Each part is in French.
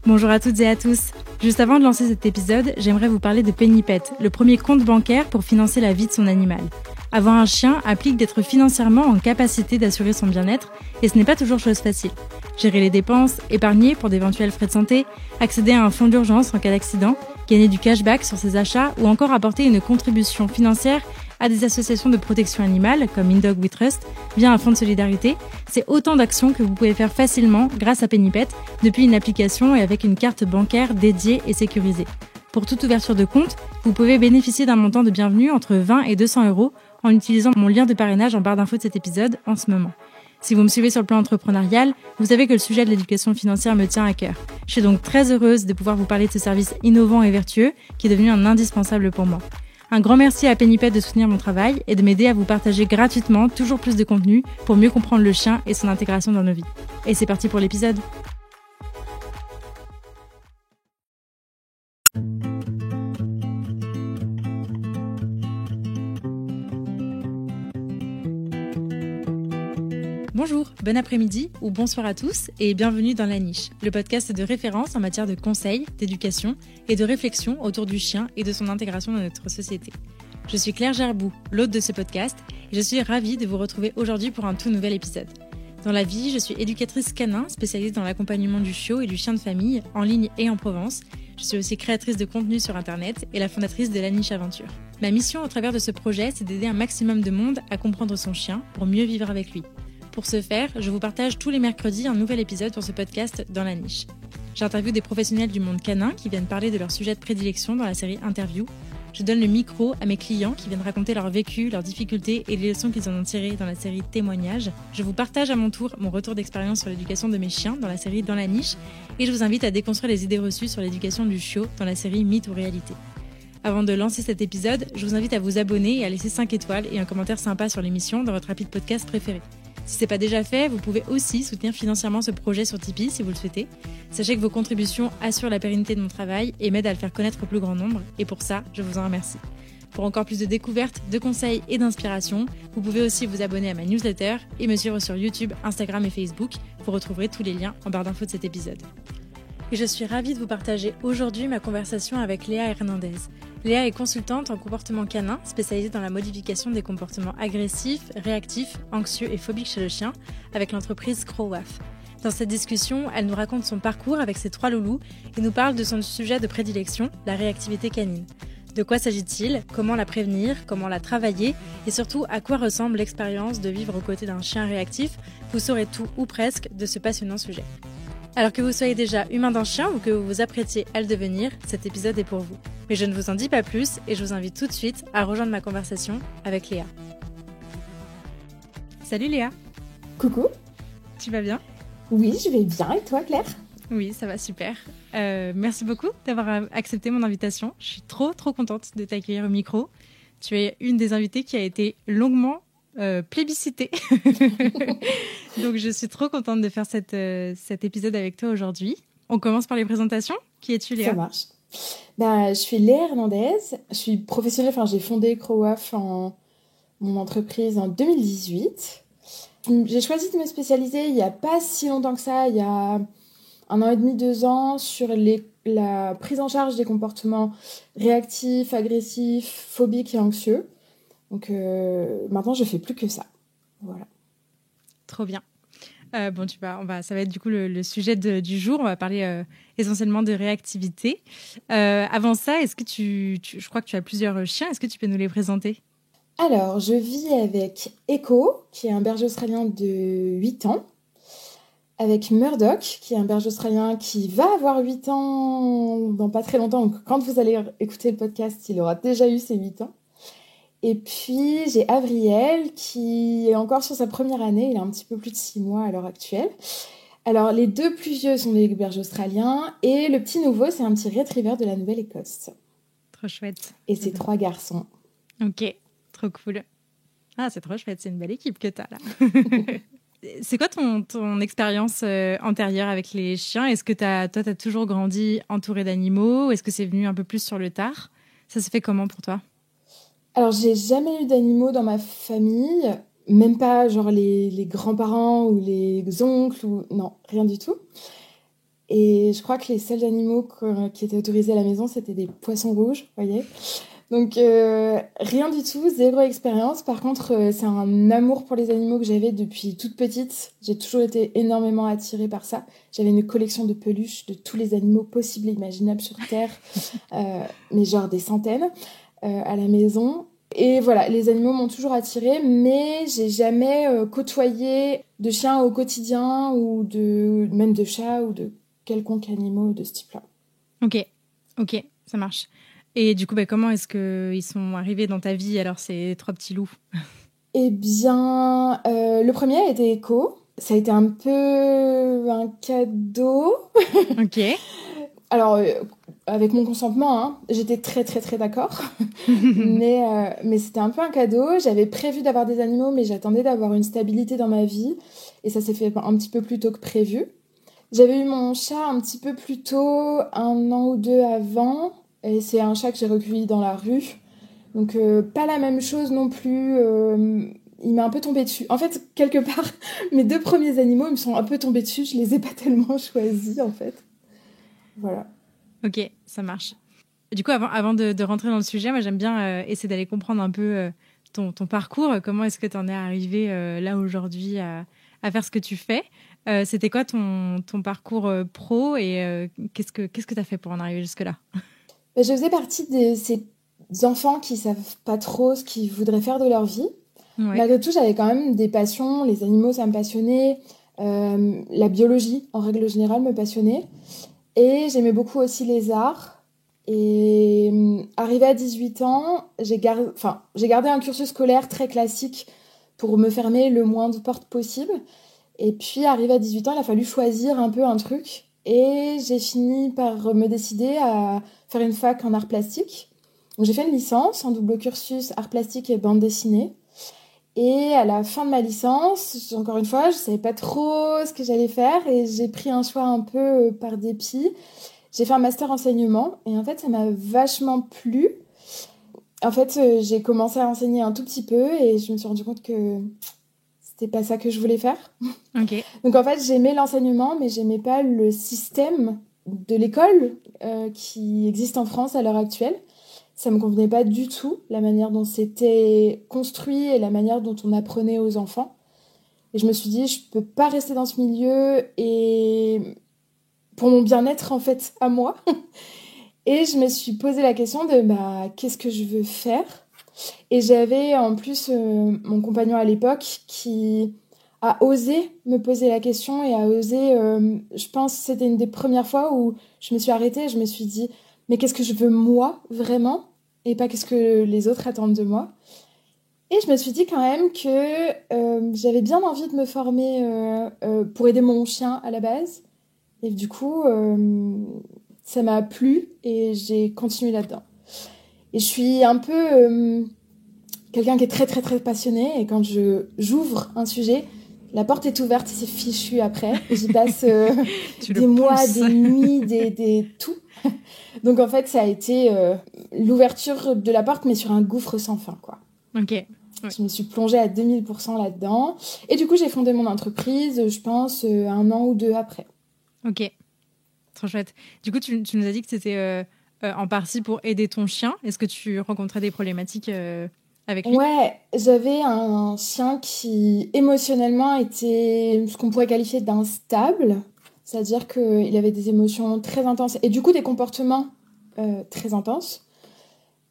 Bonjour à toutes et à tous. Juste avant de lancer cet épisode, j'aimerais vous parler de Pennypet, le premier compte bancaire pour financer la vie de son animal. Avoir un chien implique d'être financièrement en capacité d'assurer son bien-être et ce n'est pas toujours chose facile. Gérer les dépenses, épargner pour d'éventuels frais de santé, accéder à un fonds d'urgence en cas d'accident, gagner du cashback sur ses achats ou encore apporter une contribution financière à des associations de protection animale comme In Dog We Trust via un fonds de solidarité, c'est autant d'actions que vous pouvez faire facilement grâce à Pennypet depuis une application et avec une carte bancaire dédiée et sécurisée. Pour toute ouverture de compte, vous pouvez bénéficier d'un montant de bienvenue entre 20 et 200 € en utilisant mon lien de parrainage en barre d'infos de cet épisode en ce moment. Si vous me suivez sur le plan entrepreneurial, vous savez que le sujet de l'éducation financière me tient à cœur. Je suis donc très heureuse de pouvoir vous parler de ce service innovant et vertueux qui est devenu un indispensable pour moi. Un grand merci à Pennypet de soutenir mon travail et de m'aider à vous partager gratuitement toujours plus de contenu pour mieux comprendre le chien et son intégration dans nos vies. Et c'est parti pour l'épisode. Bonjour, bon après-midi ou bonsoir à tous et bienvenue dans La Niche, le podcast de référence en matière de conseils, d'éducation et de réflexion autour du chien et de son intégration dans notre société. Je suis Claire Gerbou, l'hôte de ce podcast et je suis ravie de vous retrouver aujourd'hui pour un tout nouvel épisode. Dans la vie, je suis éducatrice canin spécialisée dans l'accompagnement du chiot et du chien de famille en ligne et en Provence. Je suis aussi créatrice de contenu sur Internet et la fondatrice de La Niche Aventure. Ma mission au travers de ce projet, c'est d'aider un maximum de monde à comprendre son chien pour mieux vivre avec lui. Pour ce faire, je vous partage tous les mercredis un nouvel épisode pour ce podcast dans la niche. J'interviewe des professionnels du monde canin qui viennent parler de leur sujet de prédilection dans la série Interview. Je donne le micro à mes clients qui viennent raconter leur vécu, leurs difficultés et les leçons qu'ils en ont tirées dans la série Témoignages. Je vous partage à mon tour mon retour d'expérience sur l'éducation de mes chiens dans la série Dans la niche et je vous invite à déconstruire les idées reçues sur l'éducation du chiot dans la série Mythe ou réalité. Avant de lancer cet épisode, je vous invite à vous abonner et à laisser 5 étoiles et un commentaire sympa sur l'émission dans votre rapide podcast préféré. Si ce n'est pas déjà fait, vous pouvez aussi soutenir financièrement ce projet sur Tipeee si vous le souhaitez. Sachez que vos contributions assurent la pérennité de mon travail et m'aident à le faire connaître au plus grand nombre. Et pour ça, je vous en remercie. Pour encore plus de découvertes, de conseils et d'inspiration, vous pouvez aussi vous abonner à ma newsletter et me suivre sur YouTube, Instagram et Facebook. Vous retrouverez tous les liens en barre d'infos de cet épisode. Et je suis ravie de vous partager aujourd'hui ma conversation avec Léa Hernandez. Léa est consultante en comportement canin, spécialisée dans la modification des comportements agressifs, réactifs, anxieux et phobiques chez le chien, avec l'entreprise CrowWaff. Dans cette discussion, elle nous raconte son parcours avec ses 3 loulous et nous parle de son sujet de prédilection, la réactivité canine. De quoi s'agit-il ? Comment la prévenir ? Comment la travailler ? Et surtout, à quoi ressemble l'expérience de vivre aux côtés d'un chien réactif ? Vous saurez tout ou presque de ce passionnant sujet. Alors que vous soyez déjà humain d'un chien ou que vous vous apprêtiez à le devenir, cet épisode est pour vous. Mais je ne vous en dis pas plus et je vous invite tout de suite à rejoindre ma conversation avec Léa. Salut Léa. Coucou. Tu vas bien ? Oui, je vais bien. Et toi, Claire ? Oui, ça va super. Merci beaucoup d'avoir accepté mon invitation. Je suis trop contente de t'accueillir au micro. Tu es une des invitées qui a été longuement plébiscitée. Donc je suis trop contente de faire cet épisode avec toi aujourd'hui. On commence par les présentations. Qui es-tu, Léa ? Ça marche. Je suis Léa Hernandez. Je suis professionnelle. J'ai fondé CrowWaff mon entreprise en 2018. J'ai choisi de me spécialiser il n'y a pas si longtemps que ça, il y a 1 an et demi, 2 ans, sur la prise en charge des comportements réactifs, agressifs, phobiques et anxieux. Donc maintenant, je fais plus que ça. Voilà. Trop bien. Ça va être du coup le sujet du jour. On va parler essentiellement de réactivité. Avant ça, est-ce que je crois que tu as plusieurs chiens. Est-ce que tu peux nous les présenter ? Alors, je vis avec Echo, qui est un berger australien de 8 ans, avec Murdoch, qui est un berger australien qui va avoir 8 ans dans pas très longtemps. Donc, quand vous allez écouter le podcast, il aura déjà eu ses 8 ans. Et puis, j'ai Avriel, qui est encore sur sa première année. Il a un petit peu plus de 6 mois à l'heure actuelle. Alors, les 2 plus vieux sont des bergers australiens. Et le petit nouveau, c'est un petit retriever de la Nouvelle-Écosse. Trop chouette. Et c'est 3 garçons. Ok, trop cool. Ah, c'est trop chouette. C'est une belle équipe que tu as là. C'est quoi ton expérience antérieure avec les chiens ? Est-ce que toi, t'as toujours grandi entouré d'animaux ? Est-ce que c'est venu un peu plus sur le tard ? Ça se fait comment pour toi ? Alors, j'ai jamais eu d'animaux dans ma famille, même pas genre les grands-parents ou les oncles, non, rien du tout. Et je crois que les seuls animaux qui étaient autorisés à la maison, c'était des poissons rouges, vous voyez. Donc rien du tout, zéro expérience. Par contre, c'est un amour pour les animaux que j'avais depuis toute petite. J'ai toujours été énormément attirée par ça. J'avais une collection de peluches de tous les animaux possibles et imaginables sur Terre, mais genre des centaines à la maison. Et voilà, les animaux m'ont toujours attirée, mais j'ai jamais côtoyé de chiens au quotidien ou même de chats ou de quelconque animaux de ce type-là. Ok, ça marche. Et du coup, comment est-ce qu'ils sont arrivés dans ta vie, alors, ces 3 petits loups? Eh bien, le premier a été Echo. Ça a été un peu un cadeau. Ok. Alors, avec mon consentement, hein, j'étais très très très d'accord. mais c'était un peu un cadeau. J'avais prévu d'avoir des animaux, mais j'attendais d'avoir une stabilité dans ma vie. Et ça s'est fait un petit peu plus tôt que prévu. J'avais eu mon chat un petit peu plus tôt, 1 an ou 2 avant. Et c'est un chat que j'ai recueilli dans la rue. Donc, pas la même chose non plus. Il m'est un peu tombé dessus. En fait, quelque part, mes 2 premiers animaux, ils me sont un peu tombés dessus. Je les ai pas tellement choisis, en fait. Voilà. Ok, ça marche. Du coup, avant de rentrer dans le sujet, moi, j'aime bien essayer d'aller comprendre un peu ton parcours. Comment est-ce que tu en es arrivé là aujourd'hui à faire ce que tu fais? C'était quoi ton parcours pro et qu'est-ce que tu as fait pour en arriver jusque-là? Je faisais partie de ces enfants qui savent pas trop ce qu'ils voudraient faire de leur vie. Ouais. Malgré tout, j'avais quand même des passions. Les animaux, ça me passionnait. La biologie, en règle générale, me passionnait. Et j'aimais beaucoup aussi les arts. Et arrivé à 18 ans, j'ai gardé un cursus scolaire très classique pour me fermer le moins de portes possible. Et puis, arrivé à 18 ans, il a fallu choisir un peu un truc. Et j'ai fini par me décider à faire une fac en arts plastiques. Donc, j'ai fait une licence en double cursus arts plastiques et bande dessinée. Et à la fin de ma licence, encore une fois, je savais pas trop ce que j'allais faire et j'ai pris un choix un peu par dépit. J'ai fait un master enseignement et en fait, ça m'a vachement plu. En fait, j'ai commencé à enseigner un tout petit peu et je me suis rendu compte que c'était pas ça que je voulais faire. Ok. Donc en fait, j'aimais l'enseignement, mais j'aimais pas le système de l'école qui existe en France à l'heure actuelle. Ça me convenait pas du tout, la manière dont c'était construit et la manière dont on apprenait aux enfants. Et je me suis dit, je peux pas rester dans ce milieu et pour mon bien-être en fait à moi. Et je me suis posé la question de qu'est-ce que je veux faire? Et j'avais en plus mon compagnon à l'époque qui a osé me poser la question et a osé, je pense que c'était une des premières fois où je me suis arrêtée et je me suis dit, mais qu'est-ce que je veux moi vraiment? Et pas qu'est-ce que les autres attendent de moi. Et je me suis dit quand même que j'avais bien envie de me former pour aider mon chien à la base. Et du coup, ça m'a plu et j'ai continué là-dedans. Et je suis un peu quelqu'un qui est très très très passionné et quand j'ouvre un sujet, la porte est ouverte, c'est fichu après. J'y passe des mois, des nuits, tout. Donc en fait, ça a été l'ouverture de la porte, mais sur un gouffre sans fin, quoi. Ok. Ouais. Je me suis plongée à 2000% là-dedans. Et du coup, j'ai fondé mon entreprise, je pense, 1 an ou 2 après. Ok. Trop chouette. Du coup, tu nous as dit que c'était en partie pour aider ton chien. Est-ce que tu rencontrais des problématiques avec lui? Ouais, j'avais un chien qui émotionnellement était ce qu'on pourrait qualifier d'instable. C'est-à-dire qu'il avait des émotions très intenses et du coup des comportements très intenses.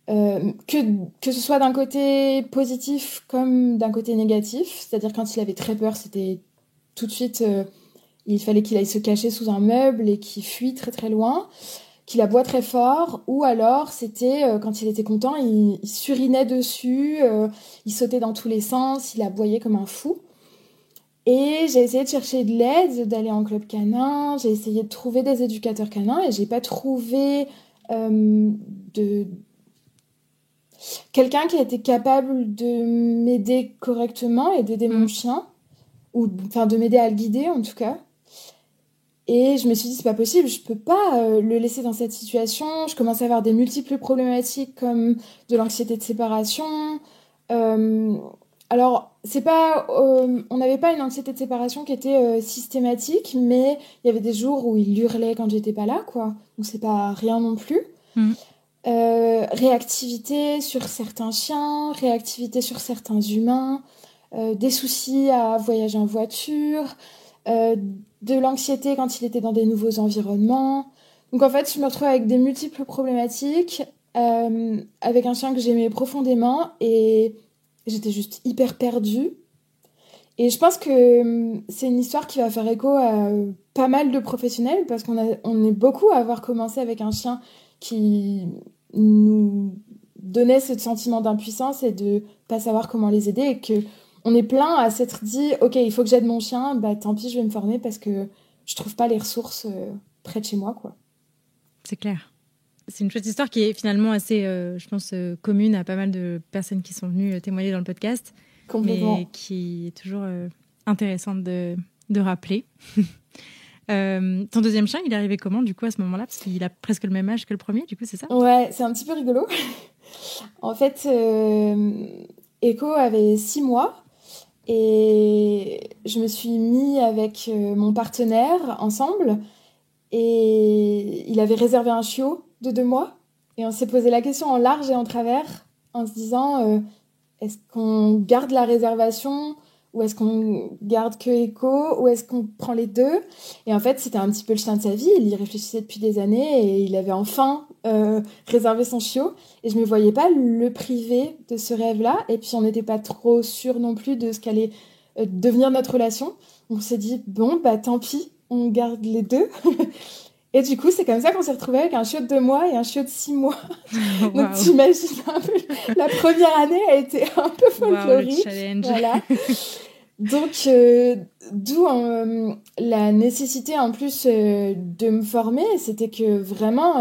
Que ce soit d'un côté positif comme d'un côté négatif. C'est-à-dire quand il avait très peur, c'était tout de suite, il fallait qu'il aille se cacher sous un meuble et qu'il fuit très très loin, qu'il aboie très fort, ou alors c'était quand il était content, il surinait dessus, il sautait dans tous les sens, il aboyait comme un fou. Et j'ai essayé de chercher de l'aide, d'aller en club canin, j'ai essayé de trouver des éducateurs canins et j'ai pas trouvé de quelqu'un qui a été capable de m'aider correctement et d'aider mon chien, ou enfin de m'aider à le guider en tout cas. Et je me suis dit, c'est pas possible, je peux pas le laisser dans cette situation. Je commençais à avoir des multiples problématiques comme de l'anxiété de séparation, Alors, c'est pas, on n'avait pas une anxiété de séparation qui était systématique, mais il y avait des jours où il hurlait quand j'étais pas là, quoi. Donc c'est pas rien non plus. Mm. Réactivité sur certains chiens, réactivité sur certains humains, des soucis à voyager en voiture, euh, de l'anxiété quand il était dans des nouveaux environnements. Donc en fait, je me retrouve avec des multiples problématiques, avec un chien que j'aimais profondément et j'étais juste hyper perdue. Et je pense que c'est une histoire qui va faire écho à pas mal de professionnels parce on est beaucoup à avoir commencé avec un chien qui nous donnait ce sentiment d'impuissance et de pas savoir comment les aider et que on est plein à s'être dit ok, il faut que j'aide mon chien, bah tant pis, je vais me former parce que je trouve pas les ressources près de chez moi, quoi. C'est clair. C'est une chouette histoire qui est finalement assez, je pense, commune à pas mal de personnes qui sont venues témoigner dans le podcast, Complètement. mais qui est toujours intéressante de rappeler. Ton deuxième chien, il est arrivé comment, du coup, à ce moment-là? Parce qu'il a presque le même âge que le premier, du coup, c'est ça? Ouais, c'est un petit peu rigolo. En fait, Echo avait 6 mois et je me suis mis avec mon partenaire ensemble et il avait réservé un chiot de 2 mois et on s'est posé la question en large et en travers en se disant est-ce qu'on garde la réservation ou est-ce qu'on garde que Echo ou est-ce qu'on prend les deux? Et en fait, c'était un petit peu le chien de sa vie. Il y réfléchissait depuis des années et il avait enfin réservé son chiot. Et je me voyais pas le priver de ce rêve-là. Et puis, on n'était pas trop sûr non plus de ce qu'allait devenir notre relation. On s'est dit, bon, bah tant pis, on garde les deux. Et du coup, c'est comme ça qu'on s'est retrouvés avec un chiot de 2 mois et un chiot de 6 mois. Donc, Waouh, t'imagines un peu, la première année a été un peu waouh, le folklorique. challenge. Voilà. Donc, d'où la nécessité en plus de me former. C'était que vraiment,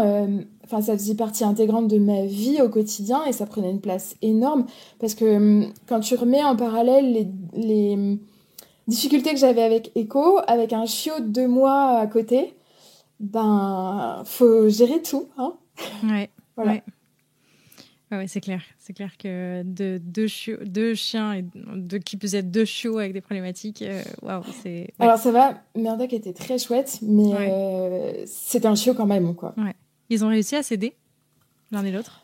enfin, ça faisait partie intégrante de ma vie au quotidien et ça prenait une place énorme. Parce que quand tu remets en parallèle les difficultés que j'avais avec Echo, avec un chiot de 2 mois à côté, ben, faut gérer tout, hein. Ouais, Voilà. ouais. Ouais, c'est clair. C'est clair que deux chiens et de qui plus est deux chiots avec des problématiques, waouh, c'est... Ouais, Alors ça va, Murdoch était très chouette, mais ouais, c'est un chiot quand même, quoi. ouais. Ils ont réussi à s'aider, l'un et l'autre?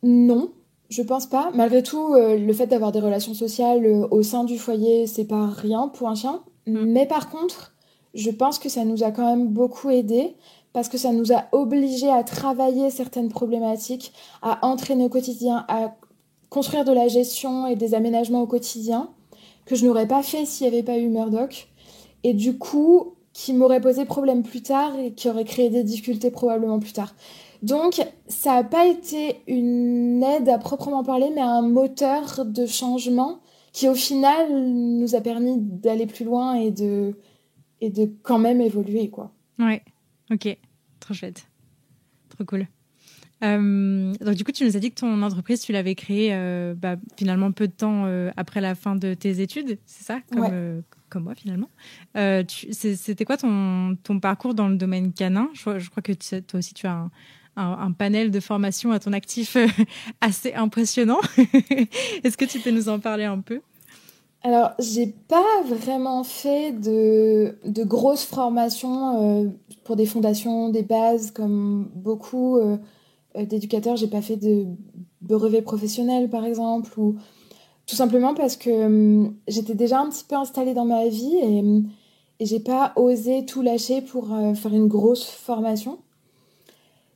Non, je pense pas. Malgré tout, le fait d'avoir des relations sociales au sein du foyer, c'est pas rien pour un chien. Mm. Mais par contre, je pense que ça nous a quand même beaucoup aidé parce que ça nous a obligés à travailler certaines problématiques, à entraîner au quotidien, à construire de la gestion et des aménagements au quotidien que je n'aurais pas fait s'il n'y avait pas eu Murdoch. Et du coup, qui m'aurait posé problème plus tard et qui aurait créé des difficultés probablement plus tard. Donc, ça n'a pas été une aide à proprement parler, mais un moteur de changement qui, au final, nous a permis d'aller plus loin et de quand même évoluer, quoi. Ouais, ok, trop chouette, trop cool. Donc du coup, tu nous as dit que ton entreprise, tu l'avais créée finalement peu de temps après la fin de tes études, c'est ça? Ouais. Comme moi finalement. C'était quoi ton parcours dans le domaine canin? Je crois que toi aussi, tu as un panel de formation à ton actif assez impressionnant. Est-ce que tu peux nous en parler un peu? Alors, j'ai pas vraiment fait de grosses formations pour des fondations, des bases, comme beaucoup d'éducateurs. J'ai pas fait de brevet professionnel, par exemple, ou tout simplement parce que j'étais déjà un petit peu installée dans ma vie et j'ai pas osé tout lâcher pour faire une grosse formation.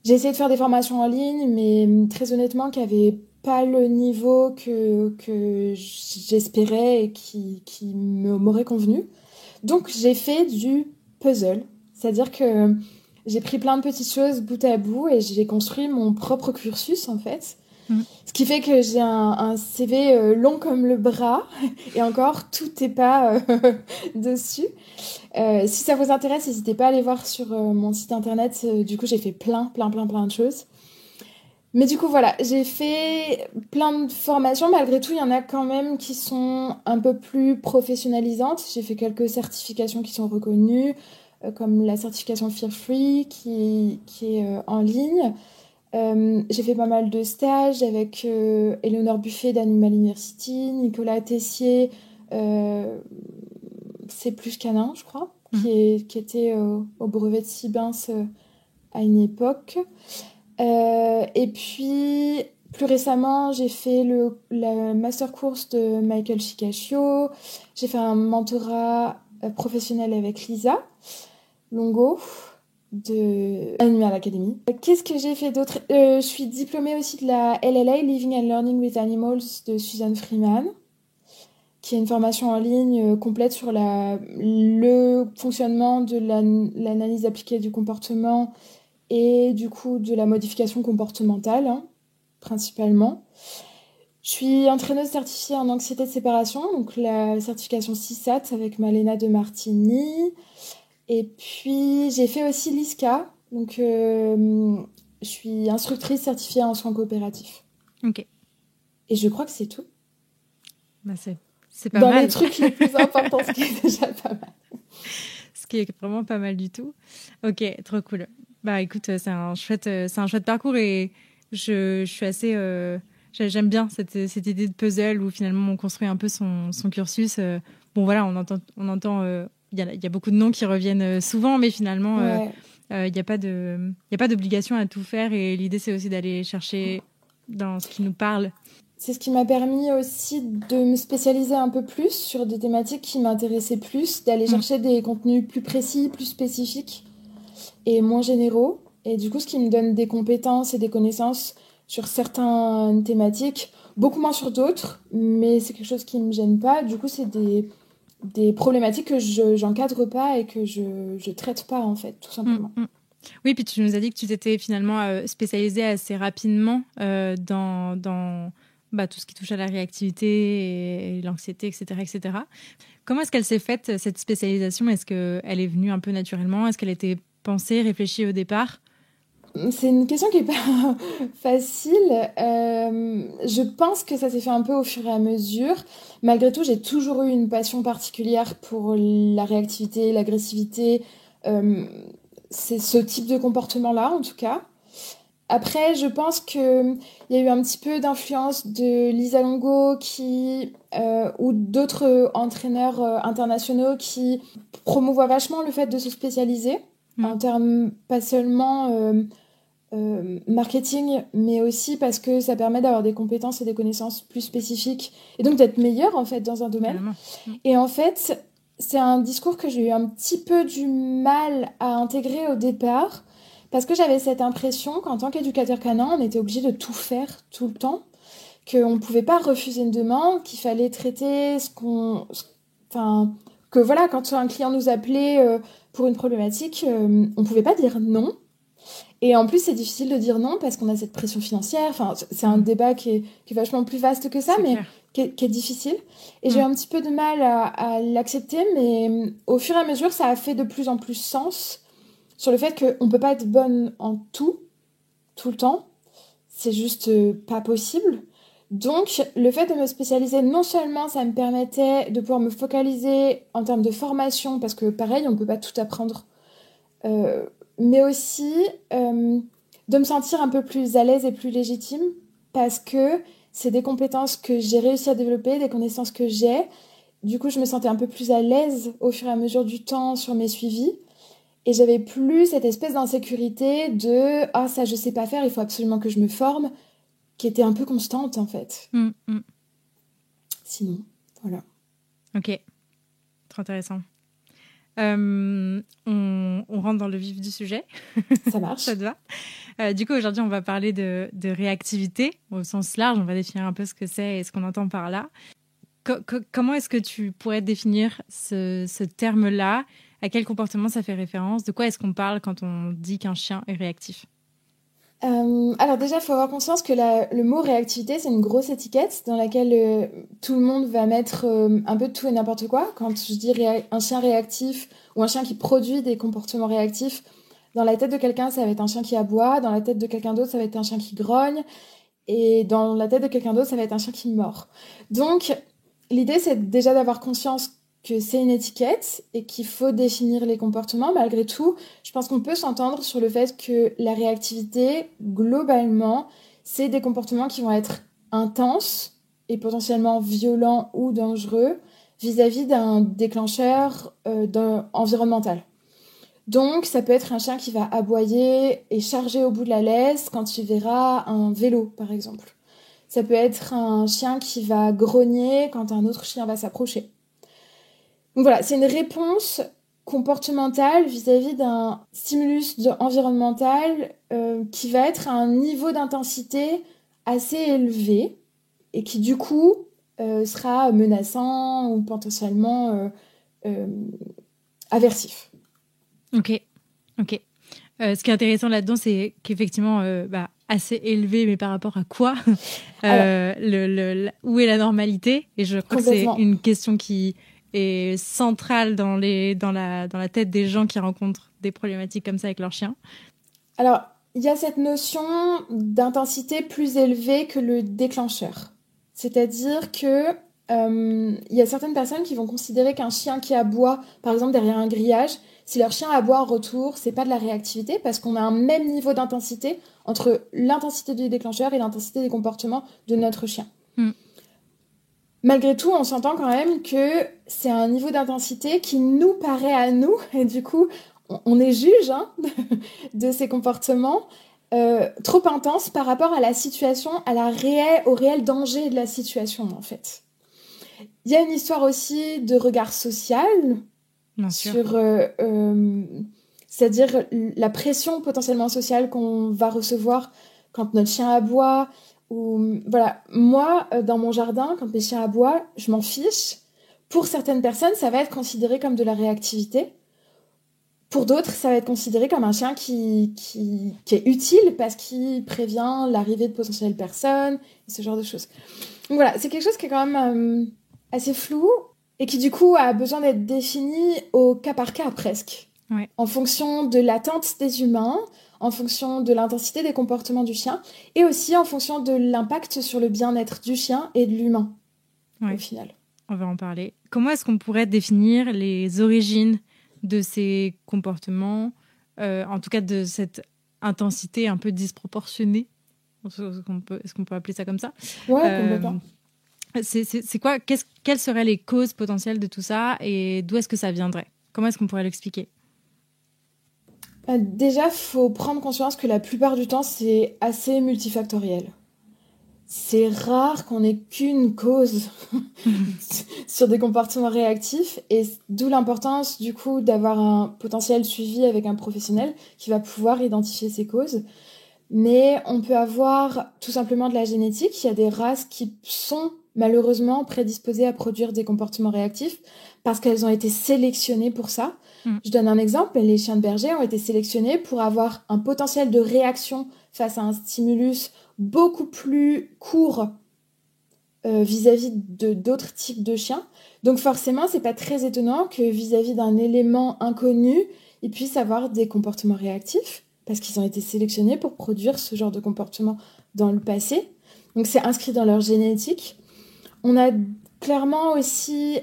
J'ai essayé de faire des formations en ligne, mais très honnêtement, qui n'avaient pas le niveau que j'espérais et qui m'aurait convenu. Donc j'ai fait du puzzle, c'est-à-dire que j'ai pris plein de petites choses bout à bout et j'ai construit mon propre cursus en fait. Mm. Ce qui fait que j'ai un CV long comme le bras et encore tout n'est pas dessus. Si ça vous intéresse, n'hésitez pas à aller voir sur mon site internet. Du coup, j'ai fait plein de choses. Mais du coup, voilà, j'ai fait plein de formations. Malgré tout, il y en a quand même qui sont un peu plus professionnalisantes. J'ai fait quelques certifications qui sont reconnues, comme la certification Fear Free qui est en ligne. J'ai fait pas mal de stages avec Éléonore Buffet d'Animal University, Nicolas Tessier, euh, c'est plus canin, je crois, Mhm. qui était au brevet de Sibens à une époque. Et puis, plus récemment, j'ai fait la master course de Michael Chikachio. J'ai fait un mentorat professionnel avec Lisa Longo de Animal Academy. Qu'est-ce que j'ai fait d'autre? Je suis diplômée aussi de la LLA, Living and Learning with Animals de Suzanne Freeman, qui est une formation en ligne complète sur le fonctionnement de l'analyse appliquée du comportement et du coup de la modification comportementale, hein, principalement. Je suis entraîneuse certifiée en anxiété de séparation, donc la certification CISAT avec Malena de Martini. Et puis j'ai fait aussi l'ISCA, donc je suis instructrice certifiée en soins coopératifs. Ok, Et je crois que c'est tout. bah c'est pas Dans les mal. trucs les plus importants, ce qui est déjà pas mal. Ce qui est vraiment pas mal du tout. Ok, trop cool. Bah écoute, c'est un chouette parcours et je suis assez. J'aime bien cette idée de puzzle où finalement on construit un peu son cursus. Bon voilà, on entend. Il y a beaucoup de noms qui reviennent souvent, mais finalement, Ouais. il n'y a pas il y a pas d'obligation à tout faire et l'idée c'est aussi d'aller chercher dans ce qui nous parle. C'est ce qui m'a permis aussi de me spécialiser un peu plus sur des thématiques qui m'intéressaient plus, d'aller Mm, chercher des contenus plus précis, plus spécifiques et moins généraux. Et du coup, ce qui me donne des compétences et des connaissances sur certaines thématiques, beaucoup moins sur d'autres, mais c'est quelque chose qui ne me gêne pas. Du coup, c'est des problématiques que j'encadre pas et que je traite pas, en fait, tout mm, simplement. mm. Oui, puis tu nous as dit que tu t'étais finalement spécialisée assez rapidement dans bah, tout ce qui touche à la réactivité et l'anxiété, etc., etc. Comment est-ce qu'elle s'est faite, cette spécialisation? Est-ce qu'elle est venue un peu naturellement? Est-ce qu'elle était pensée, réfléchie au départ? C'est une question qui est pas facile. Je pense que ça s'est fait un peu au fur et à mesure. Malgré tout, j'ai toujours eu une passion particulière pour la réactivité, l'agressivité. Euh, c'est ce type de comportement-là, en tout cas. Après, je pense qu'il y a eu un petit peu d'influence de Lisa Longo ou d'autres entraîneurs internationaux qui promouvoient vachement le fait de se spécialiser Mm, en termes pas seulement marketing, mais aussi parce que ça permet d'avoir des compétences et des connaissances plus spécifiques et donc d'être meilleur en fait dans un domaine. carrément. Mm, Et en fait, c'est un discours que j'ai eu un petit peu du mal à intégrer au départ parce que j'avais cette impression qu'en tant qu'éducateur canin, on était obligé de tout faire tout le temps, qu'on ne pouvait pas refuser une demande, qu'il fallait traiter enfin, que voilà, quand un client nous appelait pour une problématique, on ne pouvait pas dire non. Et en plus, c'est difficile de dire non parce qu'on a cette pression financière. Enfin, c'est un mm. débat qui est vachement plus vaste que ça, C'est mais clair. qui est difficile. Et j'ai eu Mm, un petit peu de mal à l'accepter, mais au fur et à mesure, ça a fait de plus en plus sens sur le fait qu'on ne peut pas être bonne en tout le temps. C'est juste pas possible. Donc, le fait de me spécialiser, non seulement ça me permettait de pouvoir me focaliser en termes de formation, parce que pareil, on ne peut pas tout apprendre euh, mais aussi de me sentir un peu plus à l'aise et plus légitime parce que c'est des compétences que j'ai réussi à développer, des connaissances que j'ai. Du coup, je me sentais un peu plus à l'aise au fur et à mesure du temps sur mes suivis. Et j'avais plus cette espèce d'insécurité de ah, ça, je sais pas faire, il faut absolument que je me forme, qui était un peu constante en fait. mm, mm. Sinon, voilà. Ok, trop intéressant. On rentre dans le vif du sujet. Ça Ça marche. te va? Du coup, aujourd'hui, on va parler de réactivité au sens large. On va définir un peu ce que c'est et ce qu'on entend par là. Comment est-ce que tu pourrais définir ce terme-là? À quel comportement ça fait référence? De quoi est-ce qu'on parle quand on dit qu'un chien est réactif? Alors déjà, il faut avoir conscience que le mot réactivité, c'est une grosse étiquette dans laquelle tout le monde va mettre un peu de tout et n'importe quoi. Quand je dis un chien réactif ou un chien qui produit des comportements réactifs, dans la tête de quelqu'un, ça va être un chien qui aboie, dans la tête de quelqu'un d'autre, ça va être un chien qui grogne, et dans la tête de quelqu'un d'autre, ça va être un chien qui mord. Donc, l'idée, c'est déjà d'avoir conscience que c'est une étiquette et qu'il faut définir les comportements. Malgré tout, je pense qu'on peut s'entendre sur le fait que la réactivité, globalement, c'est des comportements qui vont être intenses et potentiellement violents ou dangereux vis-à-vis d'un déclencheur environnemental. Donc, ça peut être un chien qui va aboyer et charger au bout de la laisse quand il verra un vélo, par exemple. Ça peut être un chien qui va grogner quand un autre chien va s'approcher. Donc voilà, c'est une réponse comportementale vis-à-vis d'un stimulus environnemental qui va être à un niveau d'intensité assez élevé et qui, du coup, sera menaçant ou potentiellement aversif. Ok. Ce qui est intéressant là-dedans, c'est qu'effectivement, assez élevé, mais par rapport à quoi où est la normalité? Et je crois que c'est une question qui est centrale dans la tête des gens qui rencontrent des problématiques comme ça avec leurs chiens. Alors, il y a cette notion d'intensité plus élevée que le déclencheur. C'est-à-dire que y a certaines personnes qui vont considérer qu'un chien qui aboie, par exemple derrière un grillage, si leur chien aboie en retour, c'est pas de la réactivité parce qu'on a un même niveau d'intensité entre l'intensité du déclencheur et l'intensité des comportements de notre chien. Malgré tout, on s'entend quand même que c'est un niveau d'intensité qui nous paraît à nous, et du coup, on est juge de ces comportements trop intenses par rapport à la situation, au réel danger de la situation, en fait. Il y a une histoire aussi de regard social, sur, c'est-à-dire la pression potentiellement sociale qu'on va recevoir quand notre chien aboie. Ou, voilà. Moi, dans mon jardin, quand mes chiens aboient, je m'en fiche. Pour certaines personnes, ça va être considéré comme de la réactivité. Pour d'autres, ça va être considéré comme un chien qui est utile parce qu'il prévient l'arrivée de potentielles personnes, et ce genre de choses. Donc voilà, c'est quelque chose qui est quand même assez flou et qui du coup a besoin d'être défini au cas par cas presque. Ouais. En fonction de l'attente des humains, en fonction de l'intensité des comportements du chien et aussi en fonction de l'impact sur le bien-être du chien et de l'humain, au final. On va en parler. Comment est-ce qu'on pourrait définir les origines de ces comportements, en tout cas de cette intensité un peu disproportionnée? Est-ce qu'on peut appeler ça comme ça? Ouais, complètement. C'est quoi, quelles seraient les causes potentielles de tout ça et d'où est-ce que ça viendrait? Comment est-ce qu'on pourrait l'expliquer? Déjà, il faut prendre conscience que la plupart du temps, c'est assez multifactoriel. C'est rare qu'on ait qu'une cause sur des comportements réactifs et d'où l'importance du coup d'avoir un potentiel suivi avec un professionnel qui va pouvoir identifier ces causes. Mais on peut avoir tout simplement de la génétique. Il y a des races qui sont malheureusement prédisposées à produire des comportements réactifs parce qu'elles ont été sélectionnées pour ça. Je donne un exemple, les chiens de berger ont été sélectionnés pour avoir un potentiel de réaction face à un stimulus beaucoup plus court vis-à-vis d'autres types de chiens. Donc forcément, c'est pas très étonnant que vis-à-vis d'un élément inconnu, ils puissent avoir des comportements réactifs parce qu'ils ont été sélectionnés pour produire ce genre de comportement dans le passé. Donc c'est inscrit dans leur génétique. On a clairement aussi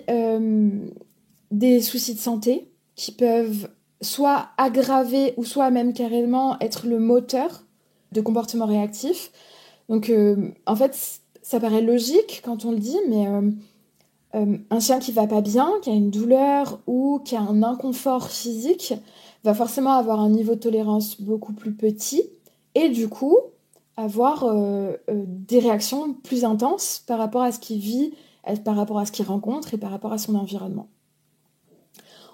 des soucis de santé qui peuvent soit aggraver ou soit même carrément être le moteur de comportements réactifs. Donc en fait, ça paraît logique quand on le dit, mais un chien qui va pas bien, qui a une douleur ou qui a un inconfort physique, va forcément avoir un niveau de tolérance beaucoup plus petit et du coup avoir des réactions plus intenses par rapport à ce qu'il vit, par rapport à ce qu'il rencontre et par rapport à son environnement.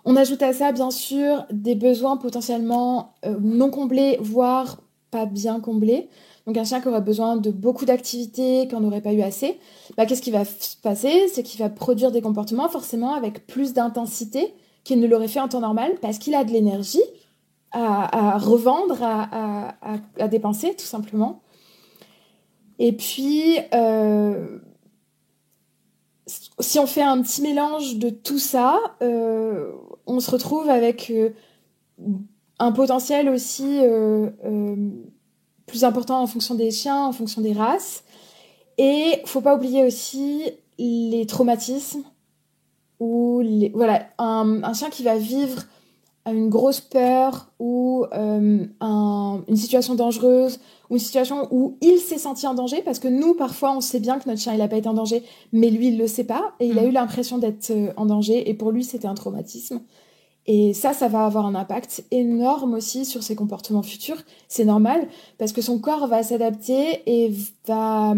On ajoute à ça, bien sûr, des besoins potentiellement non comblés, voire pas bien comblés. Donc un chien qui aurait besoin de beaucoup d'activités, qui n'en aurait pas eu assez, qu'est-ce qui va se passer? C'est qu'il va produire des comportements forcément avec plus d'intensité qu'il ne l'aurait fait en temps normal parce qu'il a de l'énergie à revendre, à dépenser tout simplement. Et puis, si on fait un petit mélange de tout ça, on se retrouve avec un potentiel aussi plus important en fonction des chiens, en fonction des races. Et il ne faut pas oublier aussi les traumatismes ou voilà, un chien qui va vivre une grosse peur ou une situation dangereuse ou une situation où il s'est senti en danger, parce que nous, parfois, on sait bien que notre chien, il n'a pas été en danger, mais lui, il ne le sait pas, et il a eu l'impression d'être en danger, et pour lui, c'était un traumatisme. Et ça va avoir un impact énorme aussi sur ses comportements futurs. C'est normal, parce que son corps va s'adapter et va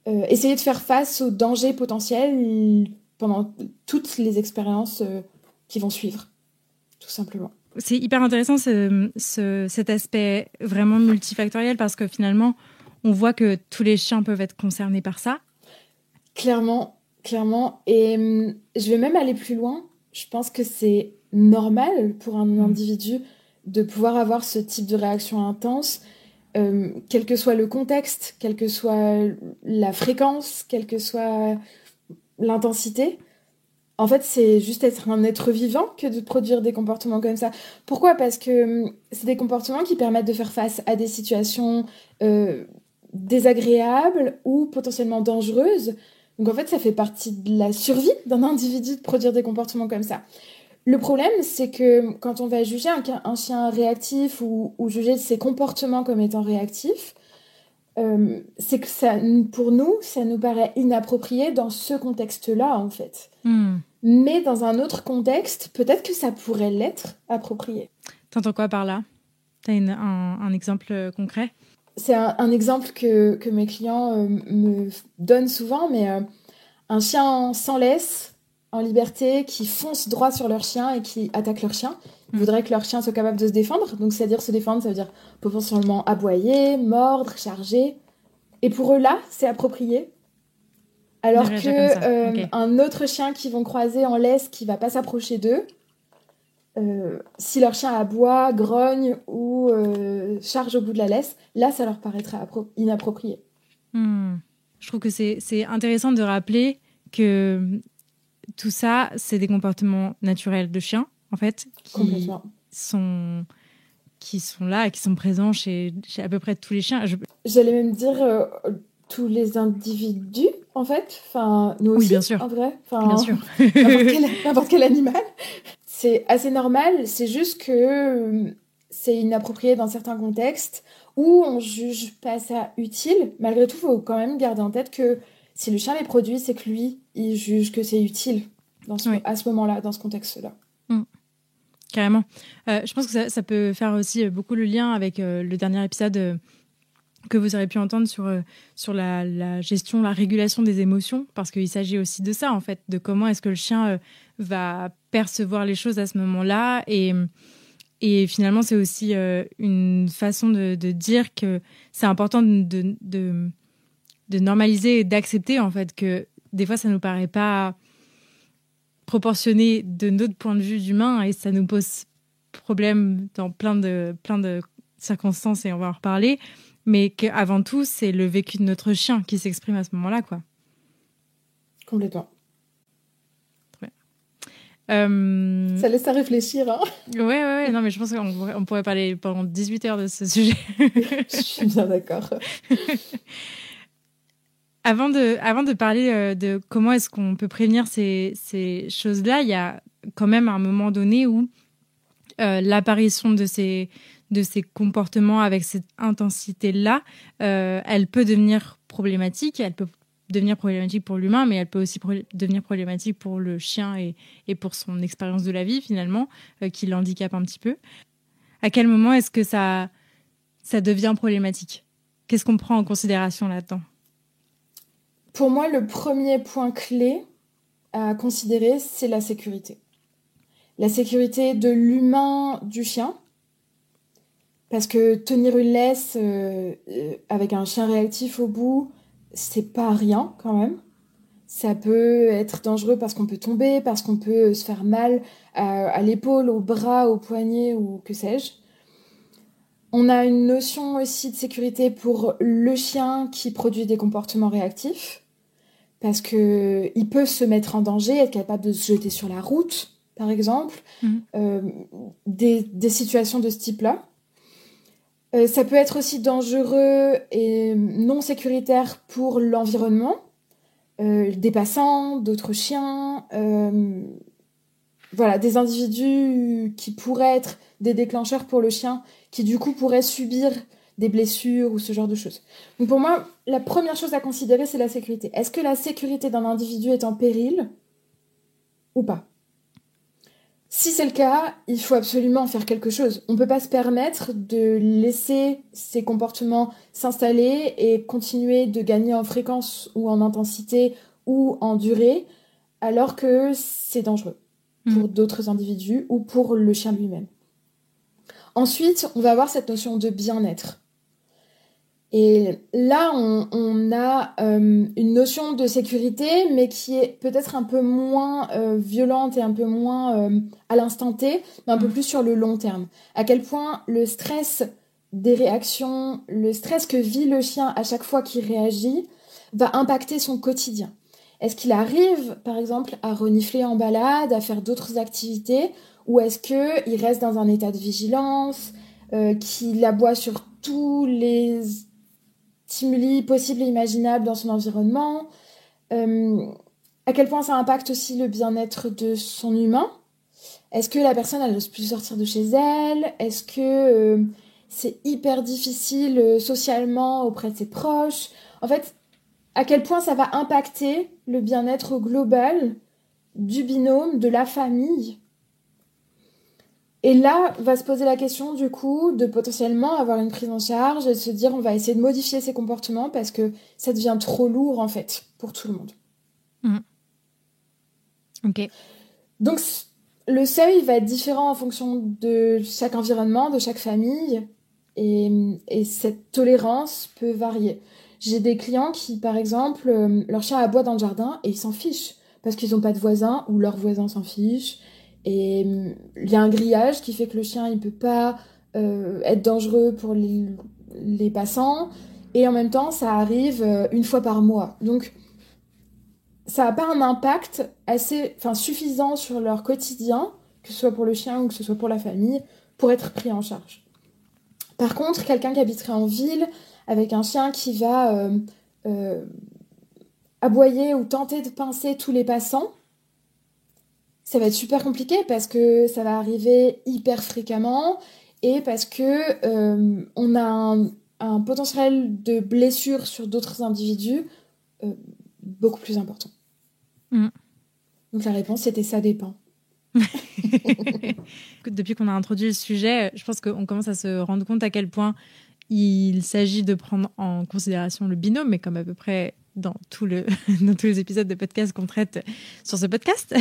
essayer de faire face aux dangers potentiels pendant toutes les expériences qui vont suivre, tout simplement. C'est hyper intéressant cet aspect vraiment multifactoriel, parce que finalement, on voit que tous les chiens peuvent être concernés par ça. Clairement. Et je vais même aller plus loin. Je pense que c'est normal pour un individu de pouvoir avoir ce type de réaction intense, quel que soit le contexte, quelle que soit la fréquence, quelle que soit l'intensité. En fait, c'est juste être un être vivant que de produire des comportements comme ça. Pourquoi ? Parce que c'est des comportements qui permettent de faire face à des situations désagréables ou potentiellement dangereuses. Donc en fait, ça fait partie de la survie d'un individu de produire des comportements comme ça. Le problème, c'est que quand on va juger un chien réactif ou juger ses comportements comme étant réactifs, c'est que ça, pour nous, ça nous paraît inapproprié dans ce contexte-là, en fait. Mais dans un autre contexte, peut-être que ça pourrait l'être approprié. T'entends quoi par là ? T'as un exemple concret ? C'est un exemple que mes clients me donnent souvent, mais un chien sans laisse, en liberté, qui fonce droit sur leur chien et qui attaque leur chien. Ils voudraient que leur chien soit capable de se défendre. Donc, c'est-à-dire se défendre, ça veut dire potentiellement aboyer, mordre, charger. Et pour eux, là, c'est approprié. Alors que un autre chien qu'ils vont croiser en laisse qui va pas s'approcher d'eux, si leur chien aboie, grogne ou charge au bout de la laisse, là, ça leur paraîtrait inapproprié. Je trouve que c'est intéressant de rappeler que tout ça, c'est des comportements naturels de chiens, en fait, qui sont là et qui sont présents chez à peu près tous les chiens. J'allais même dire tous les individus, en fait. Enfin, nous aussi, bien sûr. En vrai. Bien sûr. N'importe quel animal. C'est assez normal. C'est juste que c'est inapproprié dans certains contextes où on juge pas ça utile. Malgré tout, il faut quand même garder en tête que si le chien les produit, c'est que lui, il juge que c'est utile à ce moment-là, dans ce contexte-là. Carrément. Je pense que ça peut faire aussi beaucoup le lien avec le dernier épisode que vous aurez pu entendre sur la gestion, la régulation des émotions, parce qu'il s'agit aussi de ça, en fait, de comment est-ce que le chien va percevoir les choses à ce moment-là. Et finalement, c'est aussi une façon de dire que c'est important de normaliser et d'accepter, en fait, que des fois, ça ne nous paraît pas proportionné de notre point de vue d'humain et ça nous pose problème dans plein de circonstances et on va en reparler, mais qu'avant tout, c'est le vécu de notre chien qui s'exprime à ce moment-là, quoi. Complètement. Très bien. Ça laisse à réfléchir, hein. Ouais. Non, mais je pense qu'on pourrait parler pendant 18 heures de ce sujet. Je suis bien d'accord. Avant de parler de comment est-ce qu'on peut prévenir ces choses-là, il y a quand même un moment donné où l'apparition de ces comportements avec cette intensité-là, elle peut devenir problématique. Elle peut devenir problématique pour l'humain, mais elle peut aussi devenir problématique pour le chien et pour son expérience de la vie, finalement, qui l'handicape un petit peu. À quel moment est-ce que ça devient problématique ? Qu'est-ce qu'on prend en considération là-dedans ? Pour moi, le premier point clé à considérer, c'est la sécurité. La sécurité de l'humain, du chien. Parce que tenir une laisse avec un chien réactif au bout, c'est pas rien quand même. Ça peut être dangereux parce qu'on peut tomber, parce qu'on peut se faire mal à l'épaule, au bras, au poignet ou que sais-je. On a une notion aussi de sécurité pour le chien qui produit des comportements réactifs, parce qu'il peut se mettre en danger, être capable de se jeter sur la route, par exemple, des situations de ce type-là. Ça peut être aussi dangereux et non sécuritaire pour l'environnement, des passants, d'autres chiens, voilà, des individus qui pourraient être des déclencheurs pour le chien, qui du coup pourraient subir des blessures ou ce genre de choses. Donc pour moi, la première chose à considérer, c'est la sécurité. Est-ce que la sécurité d'un individu est en péril ou pas? Si c'est le cas, il faut absolument faire quelque chose. On ne peut pas se permettre de laisser ces comportements s'installer et continuer de gagner en fréquence ou en intensité ou en durée, alors que c'est dangereux pour d'autres individus ou pour le chien lui-même. Ensuite, on va avoir cette notion de bien-être. Et là, on a une notion de sécurité, mais qui est peut-être un peu moins violente et un peu moins à l'instant T, mais un peu plus sur le long terme. À quel point le stress des réactions, le stress que vit le chien à chaque fois qu'il réagit, va impacter son quotidien. Est-ce qu'il arrive, par exemple, à renifler en balade, à faire d'autres activités, ou est-ce qu'il reste dans un état de vigilance, qu'il aboie sur tous les stimuli possibles et imaginables dans son environnement, à quel point ça impacte aussi le bien-être de son humain. Est-ce que la personne, elle n'ose plus sortir de chez elle? Est-ce que c'est hyper difficile socialement auprès de ses proches? En fait, à quel point ça va impacter le bien-être global du binôme, de la famille? Et là, va se poser la question, du coup, de potentiellement avoir une prise en charge et de se dire, on va essayer de modifier ses comportements parce que ça devient trop lourd, en fait, pour tout le monde. Ok. Donc, le seuil va être différent en fonction de chaque environnement, de chaque famille, et cette tolérance peut varier. J'ai des clients qui, par exemple, leur chien aboie dans le jardin et ils s'en fichent parce qu'ils n'ont pas de voisins ou leurs voisins s'en fichent. Et il y a un grillage qui fait que le chien il peut pas être dangereux pour les passants. Et en même temps, ça arrive une fois par mois. Donc, ça n'a pas un impact suffisant sur leur quotidien, que ce soit pour le chien ou que ce soit pour la famille, pour être pris en charge. Par contre, quelqu'un qui habiterait en ville, avec un chien qui va aboyer ou tenter de pincer tous les passants, ça va être super compliqué parce que ça va arriver hyper fréquemment et parce que on a un potentiel de blessure sur d'autres individus beaucoup plus important. Donc la réponse c'était ça dépend. Depuis qu'on a introduit le sujet, je pense qu'on commence à se rendre compte à quel point il s'agit de prendre en considération le binôme, mais comme à peu près dans tous les épisodes de podcast qu'on traite sur ce podcast.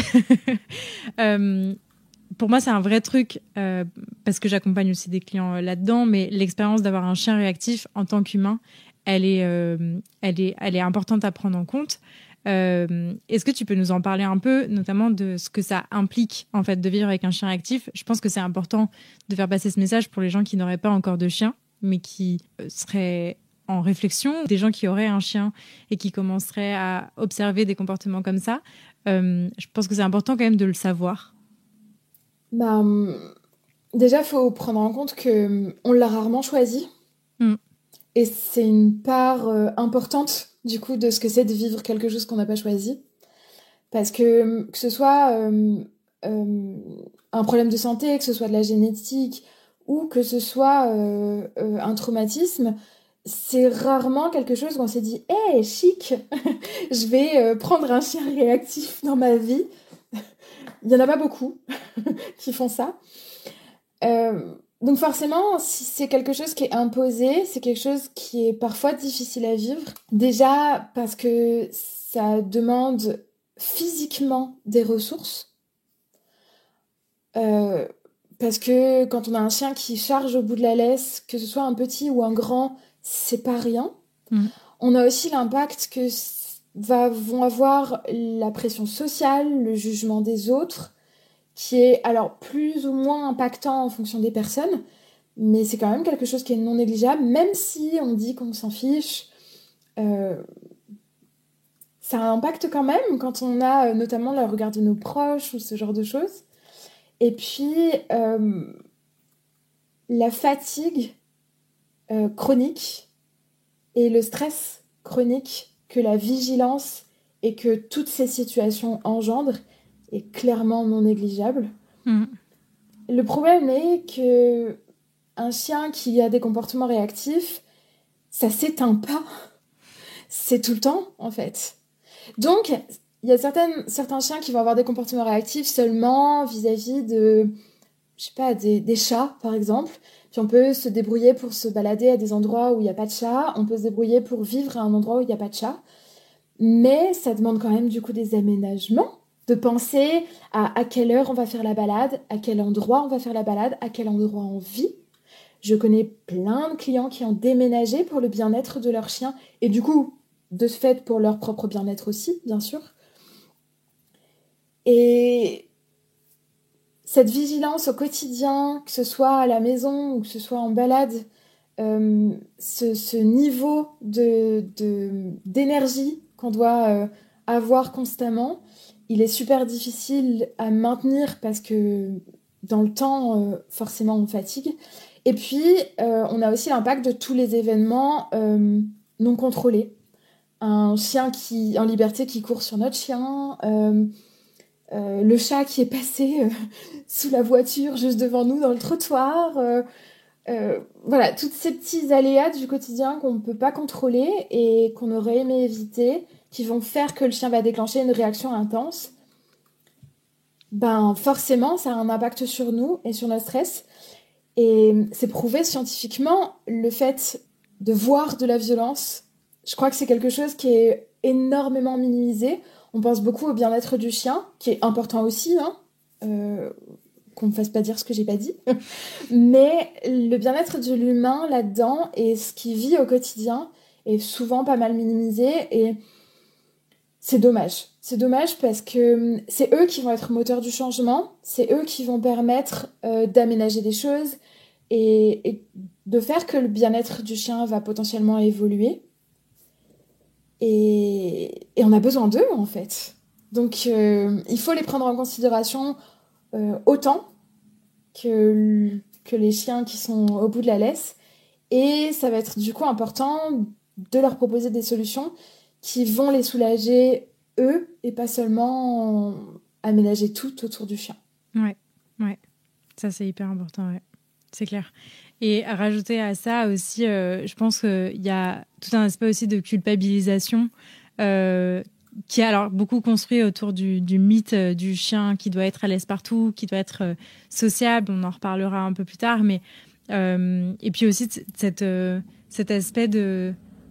Pour moi, c'est un vrai truc parce que j'accompagne aussi des clients là-dedans, mais l'expérience d'avoir un chien réactif en tant qu'humain, elle est importante à prendre en compte. Est-ce que tu peux nous en parler un peu, notamment de ce que ça implique en fait de vivre avec un chien réactif? Je pense que c'est important de faire passer ce message pour les gens qui n'auraient pas encore de chien, mais qui seraient en réflexion, des gens qui auraient un chien et qui commenceraient à observer des comportements comme ça. Je pense que c'est important quand même de le savoir. Déjà, il faut prendre en compte qu'on l'a rarement choisi. Et c'est une part importante, du coup, de ce que c'est de vivre quelque chose qu'on n'a pas choisi. Parce que ce soit un problème de santé, que ce soit de la génétique, ou que ce soit un traumatisme, c'est rarement quelque chose où on s'est dit « Hey, chic, je vais prendre un chien réactif dans ma vie ». Il n'y en a pas beaucoup qui font ça. Donc forcément, si c'est quelque chose qui est imposé, c'est quelque chose qui est parfois difficile à vivre. Déjà parce que ça demande physiquement des ressources. Parce que quand on a un chien qui charge au bout de la laisse, que ce soit un petit ou un grand, c'est pas rien. On a aussi l'impact que vont avoir la pression sociale, le jugement des autres, qui est alors plus ou moins impactant en fonction des personnes, mais c'est quand même quelque chose qui est non négligeable, même si on dit qu'on s'en fiche. Ça impacte quand même quand on a notamment le regard de nos proches ou ce genre de choses. Et puis, la fatigue chronique et le stress chronique que la vigilance et que toutes ces situations engendrent est clairement non négligeable. Le problème est que un chien qui a des comportements réactifs, ça s'éteint pas. C'est tout le temps, en fait. Donc, il y a certains chiens qui vont avoir des comportements réactifs seulement vis-à-vis de, je sais pas, des chats, par exemple. Puis on peut se débrouiller pour se balader à des endroits où il n'y a pas de chat. On peut se débrouiller pour vivre à un endroit où il n'y a pas de chat. Mais ça demande quand même du coup des aménagements, de penser à quelle heure on va faire la balade, à quel endroit on va faire la balade, à quel endroit on vit. Je connais plein de clients qui ont déménagé pour le bien-être de leur chien et du coup, de ce fait, pour leur propre bien-être aussi, bien sûr. Et cette vigilance au quotidien, que ce soit à la maison ou que ce soit en balade, ce niveau d'énergie qu'on doit avoir constamment, il est super difficile à maintenir parce que dans le temps, forcément, on fatigue. Et puis, on a aussi l'impact de tous les événements non contrôlés. Un chien en liberté qui court sur notre chien, le chat qui est passé sous la voiture juste devant nous dans le trottoir. Voilà, tous ces petits aléas du quotidien qu'on ne peut pas contrôler et qu'on aurait aimé éviter, qui vont faire que le chien va déclencher une réaction intense, ben forcément, ça a un impact sur nous et sur notre stress. Et c'est prouvé scientifiquement, le fait de voir de la violence, je crois que c'est quelque chose qui est énormément minimisé. On pense beaucoup au bien-être du chien, qui est important aussi, hein, qu'on ne me fasse pas dire ce que j'ai pas dit. Mais le bien-être de l'humain là-dedans et ce qu'il vit au quotidien est souvent pas mal minimisé et c'est dommage. C'est dommage parce que c'est eux qui vont être moteurs du changement, c'est eux qui vont permettre d'aménager des choses et de faire que le bien-être du chien va potentiellement évoluer. Et on a besoin d'eux, en fait. Donc, il faut les prendre en considération autant que les chiens qui sont au bout de la laisse. Et ça va être du coup important de leur proposer des solutions qui vont les soulager eux et pas seulement aménager tout autour du chien. Ouais. Ça, c'est hyper important, ouais. C'est clair. Et à rajouter à ça aussi, je pense qu'il y a tout un aspect aussi de culpabilisation qui est alors beaucoup construit autour du mythe du chien qui doit être à l'aise partout, qui doit être sociable. On en reparlera un peu plus tard. Mais, et puis aussi cet aspect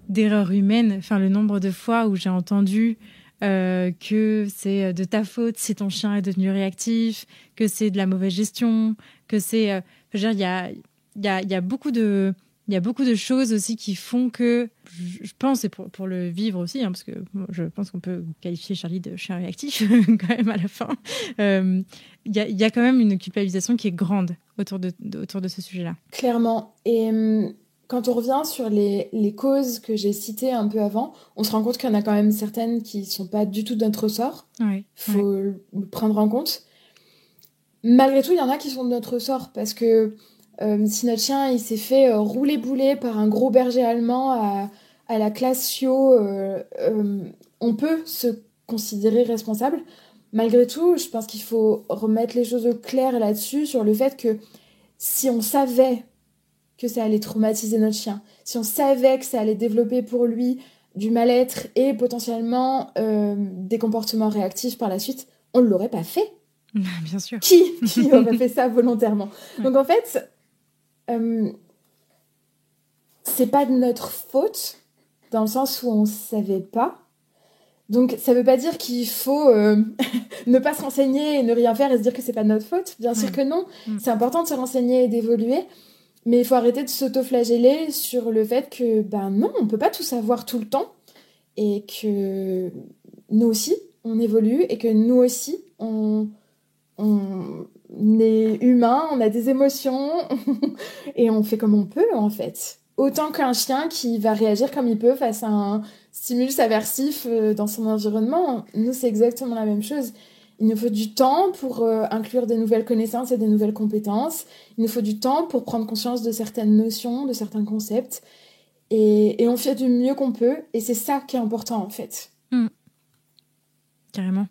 d'erreur humaine. Enfin, le nombre de fois où j'ai entendu que c'est de ta faute si ton chien est devenu réactif, que c'est de la mauvaise gestion, que c'est... je veux dire, il y a beaucoup de... Il y a beaucoup de choses aussi qui font que, je pense, et pour le vivre aussi, hein, parce que je pense qu'on peut qualifier Charlie de chien réactif quand même à la fin, il y a quand même une culpabilisation qui est grande autour de ce sujet-là. Clairement. Et quand on revient sur les causes que j'ai citées un peu avant, on se rend compte qu'il y en a quand même certaines qui ne sont pas du tout de notre ressort. Il faut le prendre en compte. Malgré tout, il y en a qui sont de notre ressort parce que si notre chien il s'est fait rouler-bouler par un gros berger allemand à la classe Chiot, on peut se considérer responsable. Malgré tout, je pense qu'il faut remettre les choses au clair là-dessus, sur le fait que si on savait que ça allait traumatiser notre chien, si on savait que ça allait développer pour lui du mal-être et potentiellement des comportements réactifs par la suite, on ne l'aurait pas fait. Bien sûr. Qui aurait fait ça volontairement? Donc en fait, c'est pas de notre faute, dans le sens où on savait pas. Donc ça veut pas dire qu'il faut ne pas se renseigner et ne rien faire et se dire que c'est pas de notre faute. Bien sûr que non. C'est important de se renseigner et d'évoluer. Mais il faut arrêter de s'auto-flageller sur le fait que, ben non, on peut pas tout savoir tout le temps. Et que nous aussi, on évolue. Et que nous aussi, on est humain, on a des émotions. Et on fait comme on peut, en fait. Autant qu'un chien qui va réagir comme il peut face à un stimulus aversif dans son environnement. Nous, c'est exactement la même chose. Il nous faut du temps pour inclure des nouvelles connaissances et des nouvelles compétences. Il nous faut du temps pour prendre conscience de certaines notions, de certains concepts. Et on fait du mieux qu'on peut. Et c'est ça qui est important, en fait. Carrément.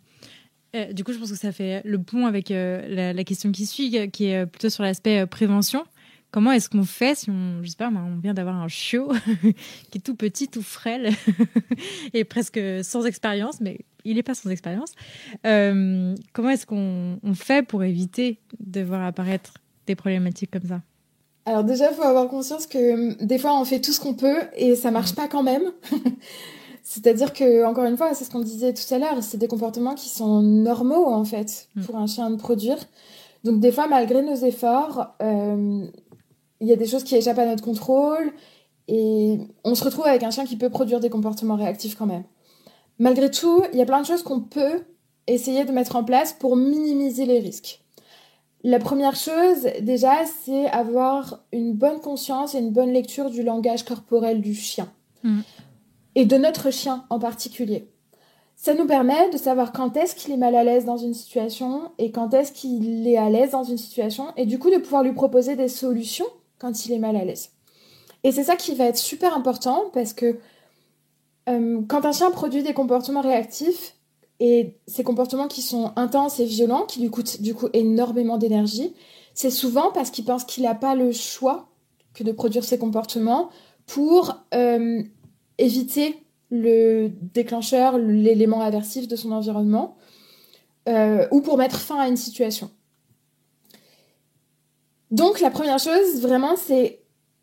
Du coup, je pense que ça fait le pont avec la question qui suit, qui est plutôt sur l'aspect prévention. Comment est-ce qu'on fait si je sais pas, on vient d'avoir un chiot qui est tout petit, tout frêle et presque sans expérience, mais il n'est pas sans expérience. Comment est-ce qu'on fait pour éviter de voir apparaître des problématiques comme ça? Alors déjà, il faut avoir conscience que des fois, on fait tout ce qu'on peut et ça marche pas quand même. C'est-à-dire que, encore une fois, c'est ce qu'on disait tout à l'heure, c'est des comportements qui sont normaux, en fait, pour un chien de produire. Donc des fois, malgré nos efforts, il y a des choses qui échappent à notre contrôle et on se retrouve avec un chien qui peut produire des comportements réactifs quand même. Malgré tout, il y a plein de choses qu'on peut essayer de mettre en place pour minimiser les risques. La première chose, déjà, c'est avoir une bonne conscience et une bonne lecture du langage corporel du chien. Et de notre chien en particulier. Ça nous permet de savoir quand est-ce qu'il est mal à l'aise dans une situation et quand est-ce qu'il est à l'aise dans une situation et du coup de pouvoir lui proposer des solutions quand il est mal à l'aise. Et c'est ça qui va être super important parce que quand un chien produit des comportements réactifs et ces comportements qui sont intenses et violents, qui lui coûtent du coup énormément d'énergie, c'est souvent parce qu'il pense qu'il n'a pas le choix que de produire ces comportements pour éviter le déclencheur, l'élément aversif de son environnement, ou pour mettre fin à une situation. Donc la première chose, vraiment, c'est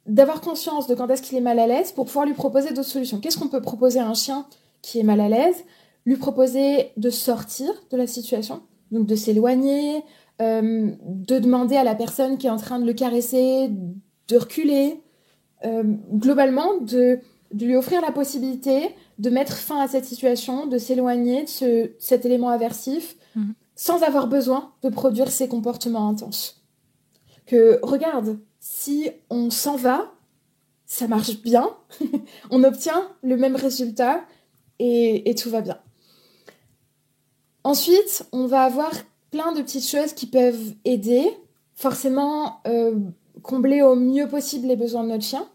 d'avoir conscience de quand est-ce qu'il est mal à l'aise pour pouvoir lui proposer d'autres solutions. Qu'est-ce qu'on peut proposer à un chien qui est mal à l'aise? Lui proposer de sortir de la situation, donc de s'éloigner, de demander à la personne qui est en train de le caresser de reculer, globalement de lui offrir la possibilité de mettre fin à cette situation, de s'éloigner de cet élément aversif, sans avoir besoin de produire ces comportements intenses. Que, regarde, si on s'en va, ça marche bien, on obtient le même résultat et tout va bien. Ensuite, on va avoir plein de petites choses qui peuvent aider, forcément combler au mieux possible les besoins de notre chien,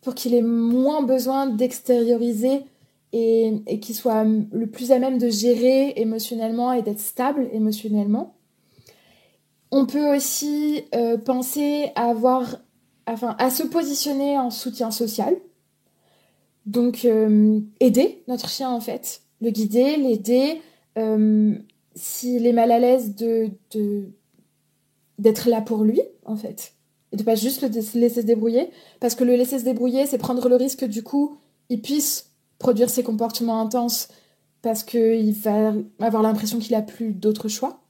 pour qu'il ait moins besoin d'extérioriser et qu'il soit le plus à même de gérer émotionnellement et d'être stable émotionnellement. On peut aussi penser à se positionner en soutien social. Donc, aider notre chien, en fait. Le guider, l'aider. S'il est mal à l'aise, d'être là pour lui, en fait. Et de pas juste le laisser se débrouiller. Parce que le laisser se débrouiller, c'est prendre le risque que, du coup, il puisse produire ses comportements intenses parce qu'il va avoir l'impression qu'il n'a plus d'autre choix.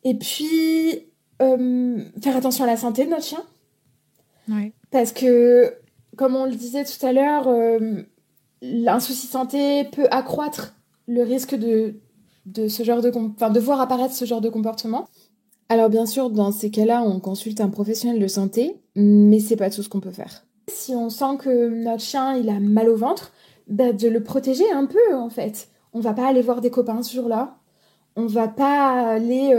Et puis, faire attention à la santé de notre chien. Ouais. Parce que, comme on le disait tout à l'heure, un souci santé peut accroître le risque de voir apparaître ce genre de comportement. Alors bien sûr, dans ces cas-là, on consulte un professionnel de santé, mais c'est pas tout ce qu'on peut faire. Si on sent que notre chien il a mal au ventre, de le protéger un peu en fait. On va pas aller voir des copains ce jour-là. On va pas aller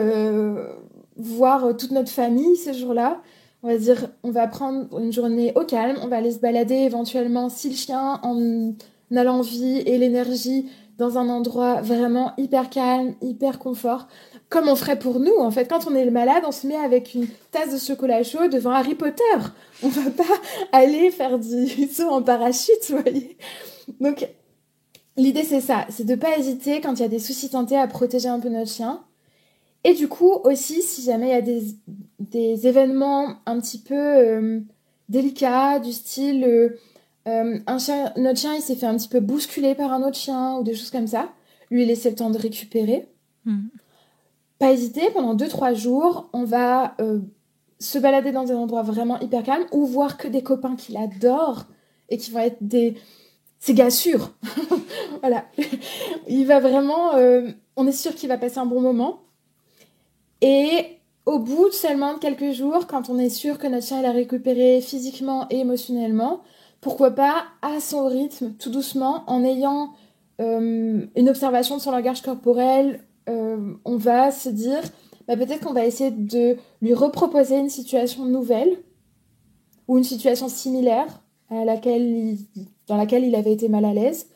voir toute notre famille ce jour-là. On va dire, on va prendre une journée au calme, on va aller se balader éventuellement si le chien en a l'envie et l'énergie dans un endroit vraiment hyper calme, hyper confort, comme on ferait pour nous. En fait, quand on est malade, on se met avec une tasse de chocolat chaud devant Harry Potter. On va pas aller faire du saut en parachute, vous voyez. Donc, l'idée, c'est ça, c'est de pas hésiter quand il y a des soucis santé à protéger un peu notre chien. Et du coup, aussi, si jamais il y a des événements un petit peu délicats, du style notre chien il s'est fait un petit peu bousculer par un autre chien ou des choses comme ça, lui laisser le temps de récupérer. Pas hésiter, pendant 2-3 jours, on va se balader dans un endroit vraiment hyper calme ou voir que des copains qu'il adore et qui vont être ses gars sûrs. Voilà. Il va vraiment... on est sûr qu'il va passer un bon moment. Et au bout seulement de quelques jours, quand on est sûr que notre chien il a récupéré physiquement et émotionnellement, pourquoi pas à son rythme, tout doucement, en ayant une observation de son langage corporel, on va se dire, peut-être qu'on va essayer de lui reproposer une situation nouvelle ou une situation similaire dans laquelle il avait été mal à l'aise.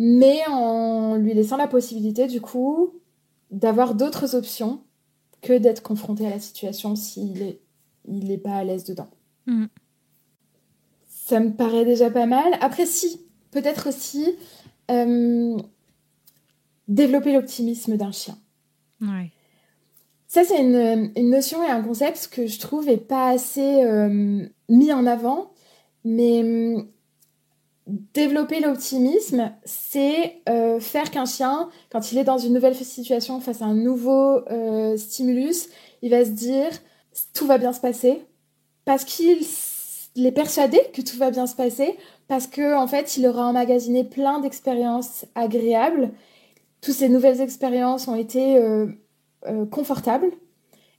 mais en lui laissant la possibilité, du coup, d'avoir d'autres options que d'être confronté à la situation s'il est pas à l'aise dedans. Ça me paraît déjà pas mal. Après, peut-être aussi développer l'optimisme d'un chien. Ouais. Ça, c'est une notion et un concept que je trouve est pas assez mis en avant, mais développer l'optimisme, c'est faire qu'un chien, quand il est dans une nouvelle situation face à un nouveau stimulus, il va se dire tout va bien se passer parce qu'il est persuadé que tout va bien se passer parce que en fait, il aura emmagasiné plein d'expériences agréables. Toutes ces nouvelles expériences ont été confortables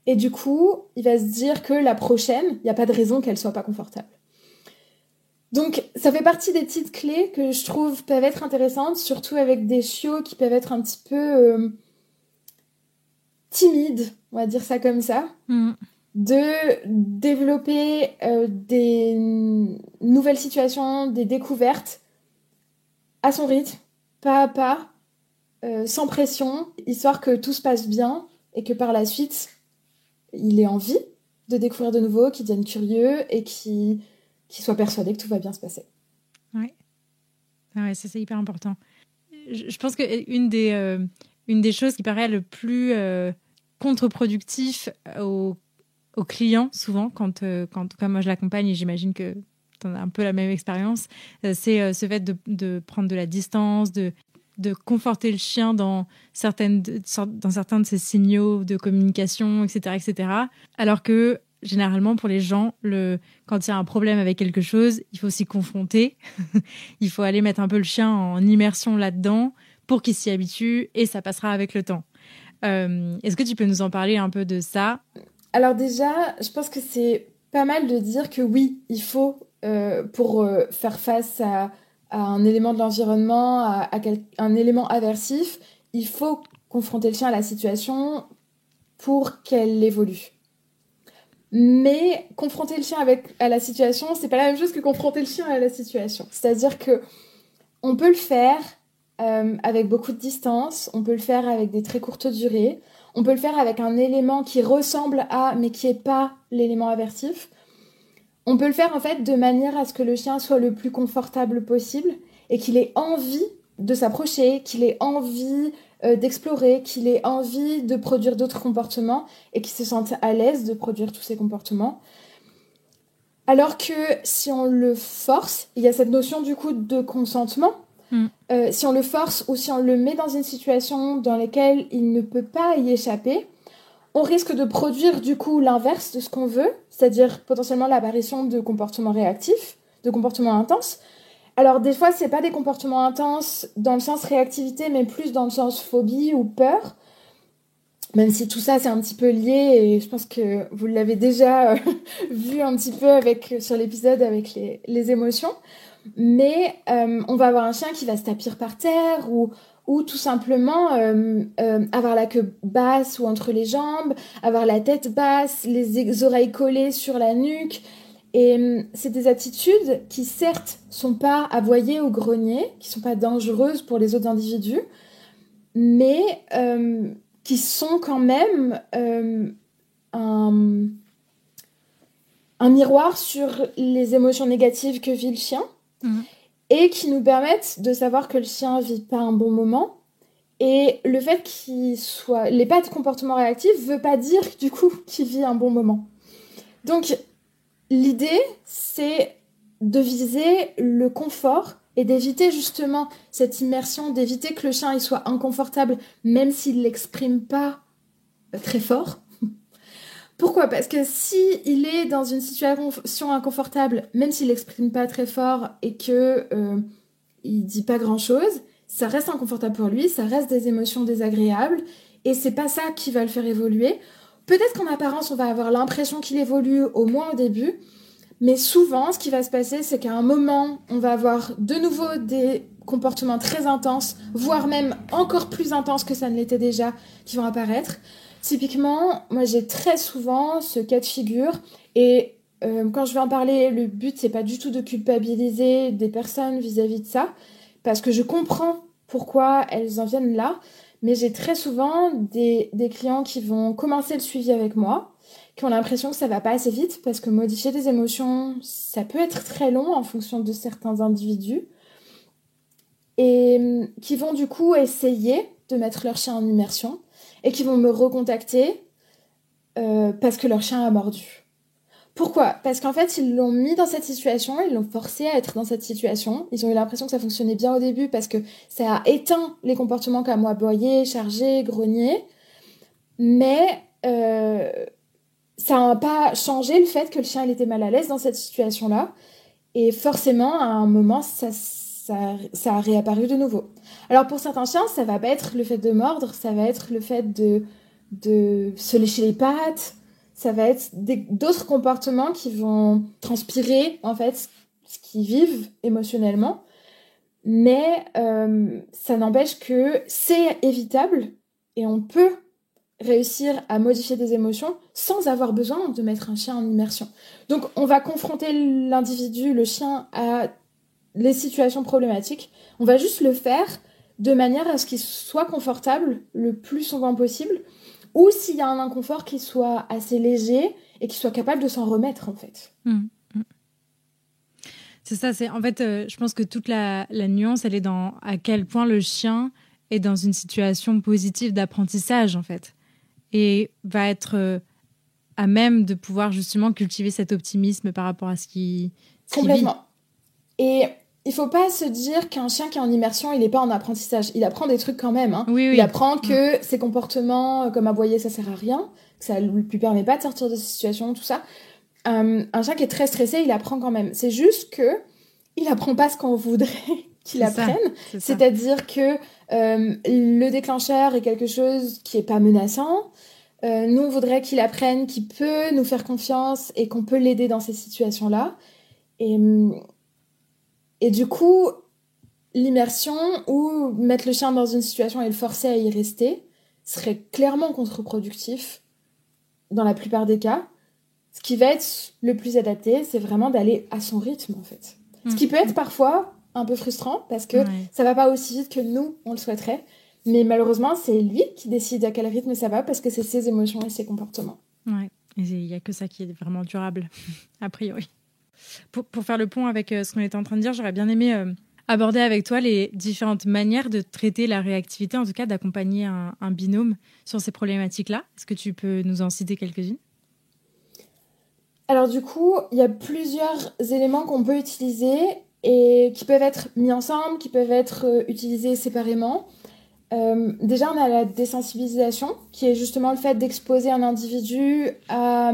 et du coup, il va se dire que la prochaine, il n'y a pas de raison qu'elle soit pas confortable. Donc, ça fait partie des petites clés que je trouve peuvent être intéressantes, surtout avec des chiots qui peuvent être un petit peu timides, on va dire ça comme ça, de développer des nouvelles situations, des découvertes à son rythme, pas à pas, sans pression, histoire que tout se passe bien et que par la suite, il ait envie de découvrir de nouveau, qu'il devienne curieux et qu'il soit persuadé que tout va bien se passer. Ouais. Ah ouais, ça c'est hyper important. Je pense qu'une des choses qui paraît le plus contre-productif aux clients, souvent, quand moi je l'accompagne, et j'imagine que tu as un peu la même expérience, c'est ce fait de prendre de la distance, de conforter le chien dans certains de ses signaux de communication, etc., etc. Alors que généralement, pour les gens, quand il y a un problème avec quelque chose, il faut s'y confronter. Il faut aller mettre un peu le chien en immersion là-dedans pour qu'il s'y habitue et ça passera avec le temps. Est-ce que tu peux nous en parler un peu de ça ? Alors déjà, je pense que c'est pas mal de dire que oui, il faut, pour faire face à un élément de l'environnement, à un élément aversif, il faut confronter le chien à la situation pour qu'elle évolue. Mais confronter le chien à la situation, c'est pas la même chose que confronter le chien à la situation. C'est-à-dire que on peut le faire avec beaucoup de distance, on peut le faire avec des très courtes durées, on peut le faire avec un élément qui ressemble à, mais qui n'est pas l'élément aversif. On peut le faire en fait de manière à ce que le chien soit le plus confortable possible et qu'il ait envie de s'approcher, qu'il ait envie d'explorer, qu'il ait envie de produire d'autres comportements et qu'il se sente à l'aise de produire tous ces comportements. Alors que si on le force, il y a cette notion du coup de consentement. Si on le force ou si on le met dans une situation dans laquelle il ne peut pas y échapper, on risque de produire du coup l'inverse de ce qu'on veut, c'est-à-dire potentiellement l'apparition de comportements réactifs, de comportements intenses. Alors des fois, c'est pas des comportements intenses dans le sens réactivité, mais plus dans le sens phobie ou peur. Même si tout ça, c'est un petit peu lié, et je pense que vous l'avez déjà vu un petit peu sur l'épisode avec les émotions. Mais on va avoir un chien qui va se tapir par terre ou tout simplement avoir la queue basse ou entre les jambes, avoir la tête basse, les oreilles collées sur la nuque. Et c'est des attitudes qui certes sont pas aboyées ou grognées, qui sont pas dangereuses pour les autres individus, mais qui sont quand même un miroir sur les émotions négatives que vit le chien. Et qui nous permettent de savoir que le chien vit pas un bon moment. Et le fait qu'il n'ait pas de comportement réactif veut pas dire du coup qu'il vit un bon moment. Donc l'idée, c'est de viser le confort et d'éviter justement cette immersion, d'éviter que le chien il soit inconfortable même s'il l'exprime pas très fort. Pourquoi ? Parce que s'il est dans une situation inconfortable, même s'il l'exprime pas très fort et que il dit pas grand-chose, ça reste inconfortable pour lui, ça reste des émotions désagréables et c'est pas ça qui va le faire évoluer. Peut-être qu'en apparence, on va avoir l'impression qu'il évolue au moins au début, mais souvent, ce qui va se passer, c'est qu'à un moment, on va avoir de nouveau des comportements très intenses, voire même encore plus intenses que ça ne l'était déjà, qui vont apparaître. Typiquement, moi j'ai très souvent ce cas de figure et quand je vais en parler, le but c'est pas du tout de culpabiliser des personnes vis-à-vis de ça parce que je comprends pourquoi elles en viennent là, mais j'ai très souvent des clients qui vont commencer le suivi avec moi, qui ont l'impression que ça va pas assez vite, parce que modifier des émotions, ça peut être très long en fonction de certains individus, et qui vont du coup essayer de mettre leur chien en immersion, et qui vont me recontacter parce que leur chien a mordu. Pourquoi ? Parce qu'en fait, ils l'ont mis dans cette situation, ils l'ont forcé à être dans cette situation. Ils ont eu l'impression que ça fonctionnait bien au début parce que ça a éteint les comportements comme aboyer, charger, grogner. Mais ça n'a pas changé le fait que le chien il était mal à l'aise dans cette situation-là. Et forcément, à un moment, ça a réapparu de nouveau. Alors pour certains chiens, ça va pas être le fait de mordre, ça va être le fait de se lécher les pattes. Ça va être d'autres comportements qui vont transpirer, en fait, ce qu'ils vivent émotionnellement. Mais ça n'empêche que c'est évitable et on peut réussir à modifier des émotions sans avoir besoin de mettre un chien en immersion. Donc, on va confronter l'individu, le chien, à les situations problématiques. On va juste le faire de manière à ce qu'il soit confortable le plus souvent possible, ou s'il y a un inconfort qui soit assez léger et qui soit capable de s'en remettre, en fait. C'est ça, en fait, je pense que toute la nuance, elle est dans à quel point le chien est dans une situation positive d'apprentissage, en fait, et va être à même de pouvoir justement cultiver cet optimisme par rapport à ce qui Complètement. Et il faut pas se dire qu'un chien qui est en immersion, il n'est pas en apprentissage. Il apprend des trucs quand même. Hein. Oui. Il apprend que ses comportements, comme aboyer, ça sert à rien, que ça lui permet pas de sortir de ces situations, tout ça. Un chien qui est très stressé, il apprend quand même. C'est juste que il apprend pas ce qu'on voudrait qu'il apprenne. C'est-à-dire que le déclencheur est quelque chose qui est pas menaçant. Nous, on voudrait qu'il apprenne qu'il peut nous faire confiance et qu'on peut l'aider dans ces situations-là. Et du coup, l'immersion ou mettre le chien dans une situation et le forcer à y rester serait clairement contre-productif dans la plupart des cas. Ce qui va être le plus adapté, c'est vraiment d'aller à son rythme, en fait. Ce qui peut être parfois un peu frustrant parce que ça va pas aussi vite que nous, on le souhaiterait. Mais malheureusement, c'est lui qui décide à quel rythme ça va parce que c'est ses émotions et ses comportements. Ouais, et il y a que ça qui est vraiment durable, a priori. Pour faire le pont avec ce qu'on était en train de dire, j'aurais bien aimé aborder avec toi les différentes manières de traiter la réactivité, en tout cas d'accompagner un binôme sur ces problématiques-là. Est-ce que tu peux nous en citer quelques-unes ? Alors du coup, il y a plusieurs éléments qu'on peut utiliser et qui peuvent être mis ensemble, qui peuvent être utilisés séparément. Déjà, on a la désensibilisation, qui est justement le fait d'exposer un individu à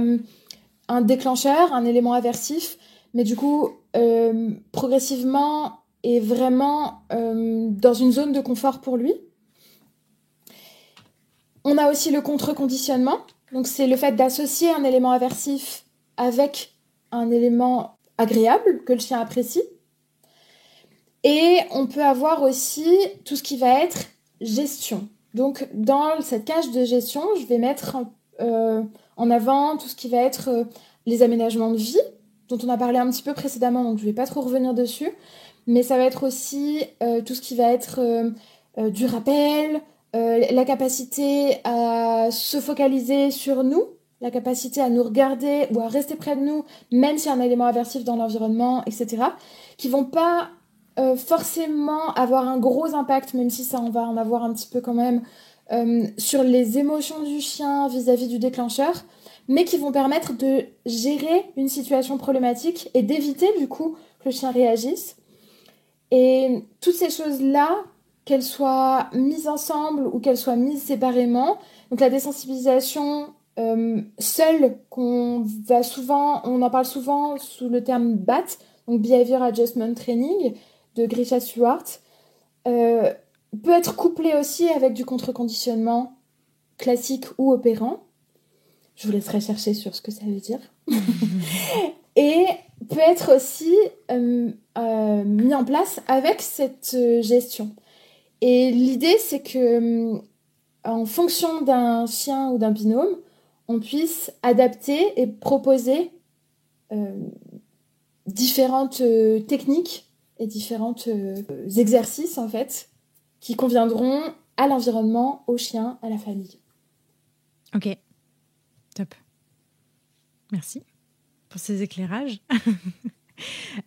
un déclencheur, un élément aversif, mais du coup, progressivement et vraiment dans une zone de confort pour lui. On a aussi le contre-conditionnement, donc c'est le fait d'associer un élément aversif avec un élément agréable que le chien apprécie. Et on peut avoir aussi tout ce qui va être gestion. Donc, dans cette cage de gestion, je vais mettre en avant tout ce qui va être les aménagements de vie, dont on a parlé un petit peu précédemment, donc je ne vais pas trop revenir dessus. Mais ça va être aussi tout ce qui va être du rappel, la capacité à se focaliser sur nous, la capacité à nous regarder ou à rester près de nous, même s'il y a un élément aversif dans l'environnement, etc., qui vont pas forcément avoir un gros impact, même si ça on va en avoir un petit peu quand même, sur les émotions du chien vis-à-vis du déclencheur, mais qui vont permettre de gérer une situation problématique et d'éviter du coup que le chien réagisse. Et toutes ces choses-là, qu'elles soient mises ensemble ou qu'elles soient mises séparément, donc la désensibilisation seule, on en parle souvent sous le terme BAT, donc Behavior Adjustment Training, de Grisha Stewart, peut être couplée aussi avec du contre-conditionnement classique ou opérant. Je vous laisserai chercher sur ce que ça veut dire. Et peut être aussi mis en place avec cette gestion. Et l'idée, c'est que en fonction d'un chien ou d'un binôme, on puisse adapter et proposer différentes techniques et différents exercices, en fait, qui conviendront à l'environnement, au chien, à la famille. Ok, top. Merci pour ces éclairages.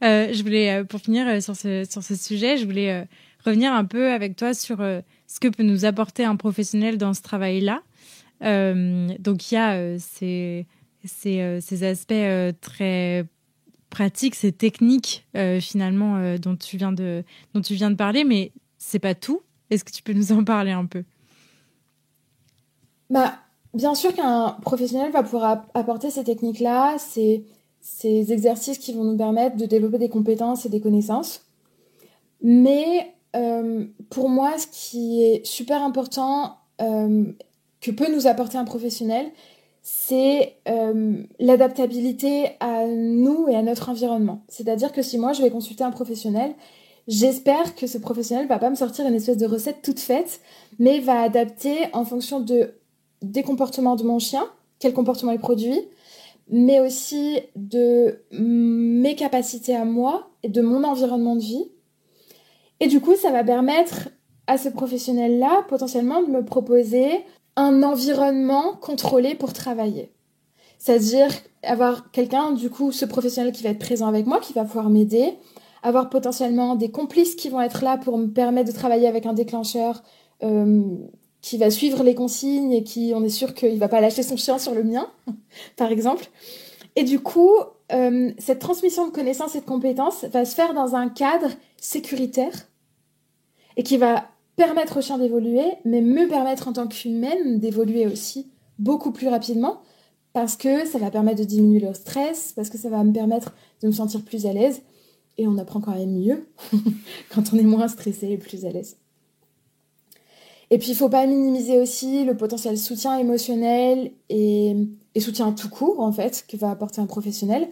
Je voulais, pour finir sur ce sujet, je voulais revenir un peu avec toi sur ce que peut nous apporter un professionnel dans ce travail-là. Donc, il y a ces aspects très pratiques, ces techniques finalement dont tu viens de parler, mais c'est pas tout. Est-ce que tu peux nous en parler un peu? Bien sûr qu'un professionnel va pouvoir apporter ces techniques-là, ces exercices qui vont nous permettre de développer des compétences et des connaissances. Mais pour moi, ce qui est super important que peut nous apporter un professionnel, c'est l'adaptabilité à nous et à notre environnement. C'est-à-dire que si moi, je vais consulter un professionnel, j'espère que ce professionnel va pas me sortir une espèce de recette toute faite, mais va adapter en fonction des comportements de mon chien, quel comportement il produit, mais aussi de mes capacités à moi et de mon environnement de vie. Et du coup, ça va permettre à ce professionnel-là, potentiellement, de me proposer un environnement contrôlé pour travailler. C'est-à-dire avoir quelqu'un, du coup, ce professionnel qui va être présent avec moi, qui va pouvoir m'aider, avoir potentiellement des complices qui vont être là pour me permettre de travailler avec un déclencheur qui va suivre les consignes et qui, on est sûr qu'il ne va pas lâcher son chien sur le mien, par exemple. Et du coup, cette transmission de connaissances et de compétences va se faire dans un cadre sécuritaire et qui va permettre au chien d'évoluer, mais me permettre en tant qu'humaine d'évoluer aussi beaucoup plus rapidement, parce que ça va permettre de diminuer le stress, parce que ça va me permettre de me sentir plus à l'aise, et on apprend quand même mieux quand on est moins stressé et plus à l'aise. Et puis, il ne faut pas minimiser aussi le potentiel soutien émotionnel et soutien tout court, en fait, que va apporter un professionnel.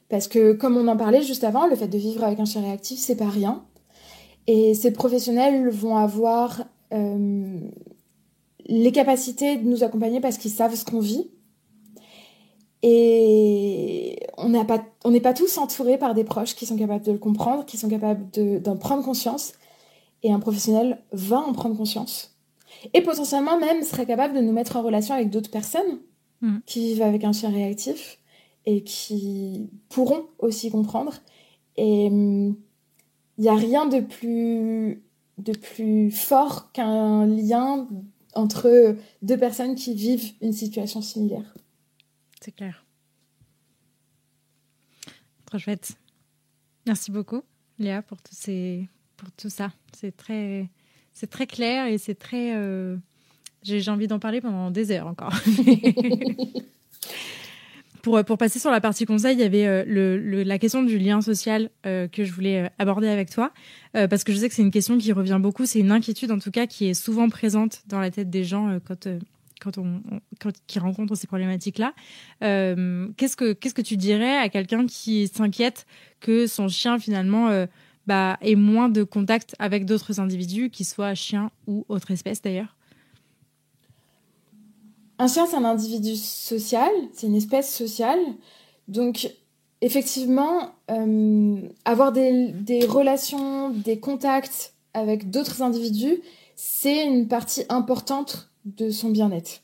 Parce que, comme on en parlait juste avant, le fait de vivre avec un chien réactif, c'est pas rien. Et ces professionnels vont avoir les capacités de nous accompagner parce qu'ils savent ce qu'on vit. Et on n'est pas tous entourés par des proches qui sont capables de le comprendre, qui sont capables d'en prendre conscience. Et un professionnel va en prendre conscience. Et potentiellement même serait capable de nous mettre en relation avec d'autres personnes qui vivent avec un chien réactif et qui pourront aussi comprendre. Et il n'y a rien de plus fort qu'un lien entre deux personnes qui vivent une situation similaire. C'est clair. Trop chouette. Merci beaucoup, Léa, pour tout ça. C'est très clair et c'est très... J'ai envie d'en parler pendant des heures encore. Pour passer sur la partie conseil, il y avait la question du lien social que je voulais aborder avec toi, parce que je sais que c'est une question qui revient beaucoup. C'est une inquiétude, en tout cas, qui est souvent présente dans la tête des gens qui rencontrent ces problématiques-là. Qu'est-ce que tu dirais à quelqu'un qui s'inquiète que son chien, finalement... ait moins de contact avec d'autres individus, qu'ils soient chiens ou autre espèce d'ailleurs? Un chien, c'est un individu social, c'est une espèce sociale. Donc, effectivement, avoir des relations, des contacts avec d'autres individus, c'est une partie importante de son bien-être.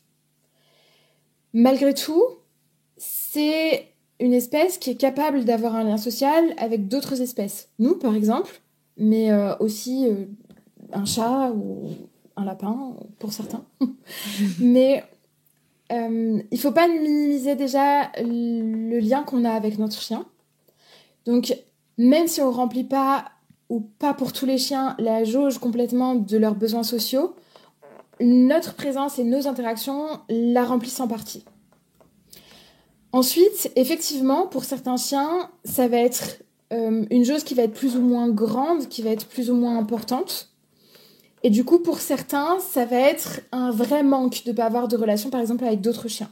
Malgré tout, c'est une espèce qui est capable d'avoir un lien social avec d'autres espèces. Nous, par exemple, mais aussi un chat ou un lapin, pour certains. Mais il ne faut pas minimiser déjà le lien qu'on a avec notre chien. Donc, même si on ne remplit pas, ou pas pour tous les chiens, la jauge complètement de leurs besoins sociaux, notre présence et nos interactions la remplissent en partie. Ensuite, effectivement, pour certains chiens, ça va être une jauge qui va être plus ou moins grande, qui va être plus ou moins importante. Et du coup, pour certains, ça va être un vrai manque de ne pas avoir de relation, par exemple, avec d'autres chiens.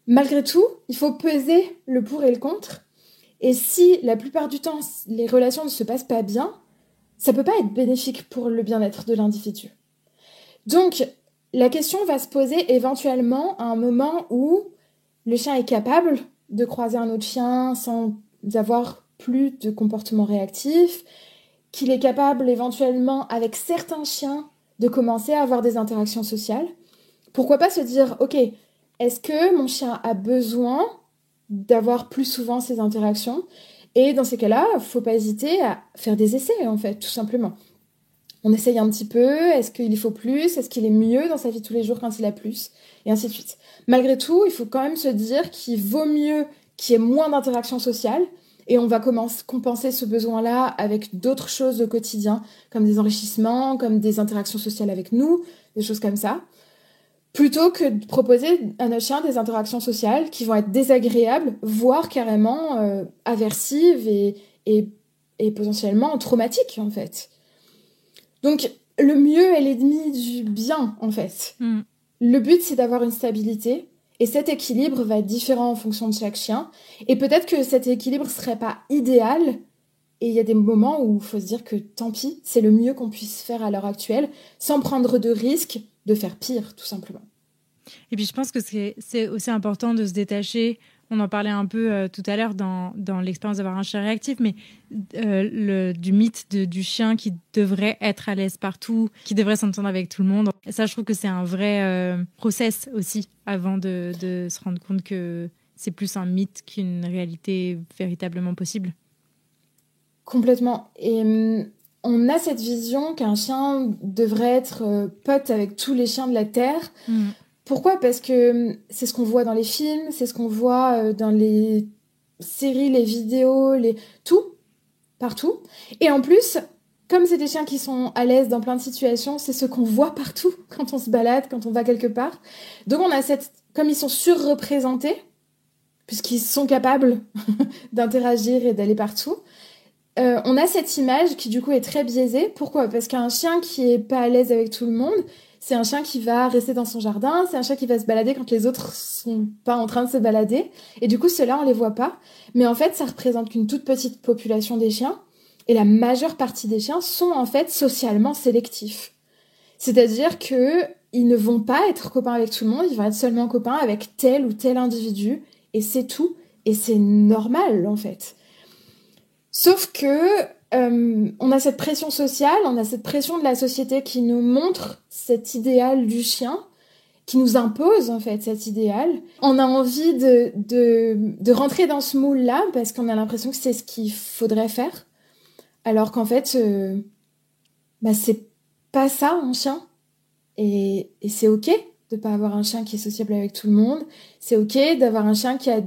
Malgré tout, il faut peser le pour et le contre. Et si, la plupart du temps, les relations ne se passent pas bien, ça ne peut pas être bénéfique pour le bien-être de l'individu. Donc, la question va se poser éventuellement à un moment où le chien est capable de croiser un autre chien sans avoir plus de comportement réactif, qu'il est capable éventuellement, avec certains chiens, de commencer à avoir des interactions sociales. Pourquoi pas se dire, ok, est-ce que mon chien a besoin d'avoir plus souvent ces interactions? Et dans ces cas-là, il ne faut pas hésiter à faire des essais, en fait, tout simplement. On essaye un petit peu, est-ce qu'il faut plus? Est-ce qu'il est mieux dans sa vie de tous les jours quand il a plus? Et ainsi de suite. Malgré tout, il faut quand même se dire qu'il vaut mieux qu'il y ait moins d'interactions sociales, et on va compenser ce besoin-là avec d'autres choses au quotidien, comme des enrichissements, comme des interactions sociales avec nous, des choses comme ça, plutôt que de proposer à notre chien des interactions sociales qui vont être désagréables, voire carrément aversives et potentiellement traumatiques, en fait. Donc, le mieux est l'ennemi du bien, en fait. Le but, c'est d'avoir une stabilité. Et cet équilibre va être différent en fonction de chaque chien. Et peut-être que cet équilibre ne serait pas idéal. Et il y a des moments où il faut se dire que tant pis, c'est le mieux qu'on puisse faire à l'heure actuelle, sans prendre de risque de faire pire, tout simplement. Et puis, je pense que c'est aussi important de se détacher. On en parlait un peu tout à l'heure dans l'expérience d'avoir un chien réactif, mais du mythe du chien qui devrait être à l'aise partout, qui devrait s'entendre avec tout le monde. Et ça, je trouve que c'est un vrai process aussi, avant de se rendre compte que c'est plus un mythe qu'une réalité véritablement possible. Complètement. Et on a cette vision qu'un chien devrait être pote avec tous les chiens de la Terre. Pourquoi ? Parce que c'est ce qu'on voit dans les films, c'est ce qu'on voit dans les séries, les vidéos, tout, partout. Et en plus, comme c'est des chiens qui sont à l'aise dans plein de situations, c'est ce qu'on voit partout quand on se balade, quand on va quelque part. Donc on a comme ils sont surreprésentés, puisqu'ils sont capables d'interagir et d'aller partout, on a cette image qui du coup est très biaisée. Pourquoi ? Parce qu'un chien qui est pas à l'aise avec tout le monde, c'est un chien qui va rester dans son jardin, c'est un chien qui va se balader quand les autres sont pas en train de se balader. Et du coup, ceux-là, on les voit pas. Mais en fait, ça représente qu'une toute petite population des chiens. Et la majeure partie des chiens sont en fait socialement sélectifs. C'est-à-dire que ils ne vont pas être copains avec tout le monde, ils vont être seulement copains avec tel ou tel individu. Et c'est tout. Et c'est normal, en fait. Sauf que on a cette pression sociale, on a cette pression de la société qui nous montre cet idéal du chien, qui nous impose en fait cet idéal. On a envie de rentrer dans ce moule-là parce qu'on a l'impression que c'est ce qu'il faudrait faire, alors qu'en fait, c'est pas ça un chien. Et c'est ok de pas avoir un chien qui est sociable avec tout le monde. C'est ok d'avoir un chien qui a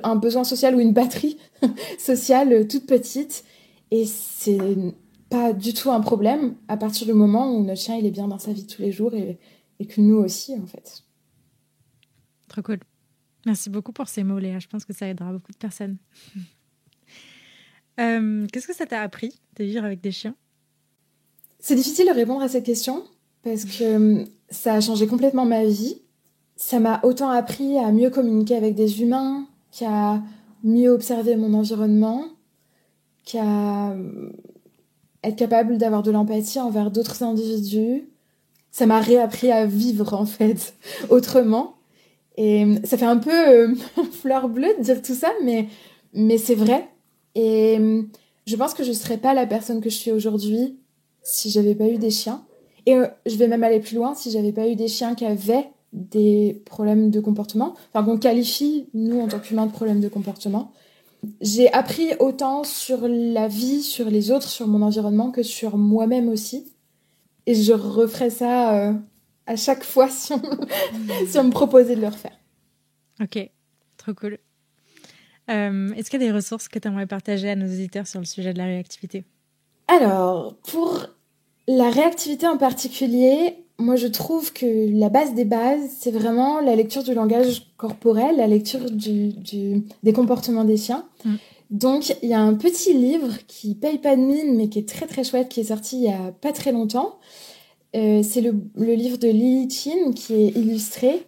un besoin social ou une batterie sociale toute petite. Et c'est pas du tout un problème à partir du moment où notre chien il est bien dans sa vie de tous les jours et que nous aussi, en fait. Trop cool. Merci beaucoup pour ces mots, Léa. Je pense que ça aidera beaucoup de personnes. Qu'est-ce que ça t'a appris de vivre avec des chiens ? C'est difficile de répondre à cette question parce que ça a changé complètement ma vie. Ça m'a autant appris à mieux communiquer avec des humains, qu'à mieux observer mon environnement, qu'à être capable d'avoir de l'empathie envers d'autres individus. Ça m'a réappris à vivre, en fait, autrement. Et ça fait un peu fleur bleue de dire tout ça, mais c'est vrai. Et je pense que je ne serais pas la personne que je suis aujourd'hui si j'avais pas eu des chiens. Et je vais même aller plus loin, si j'avais pas eu des chiens qui avaient des problèmes de comportement, enfin qu'on qualifie, nous, en tant qu'humains, de problèmes de comportement. J'ai appris autant sur la vie, sur les autres, sur mon environnement, que sur moi-même aussi. Et je referais ça à chaque fois si on me proposait de le refaire. Ok, trop cool. Est-ce qu'il y a des ressources que tu aimerais partager à nos auditeurs sur le sujet de la réactivité ? Alors, pour la réactivité en particulier, moi je trouve que la base des bases, c'est vraiment la lecture du langage corporel, la lecture des comportements des chiens. Donc, il y a un petit livre qui paye pas de mine, mais qui est très très chouette, qui est sorti il y a pas très longtemps. C'est le livre de Lily Chin qui est illustré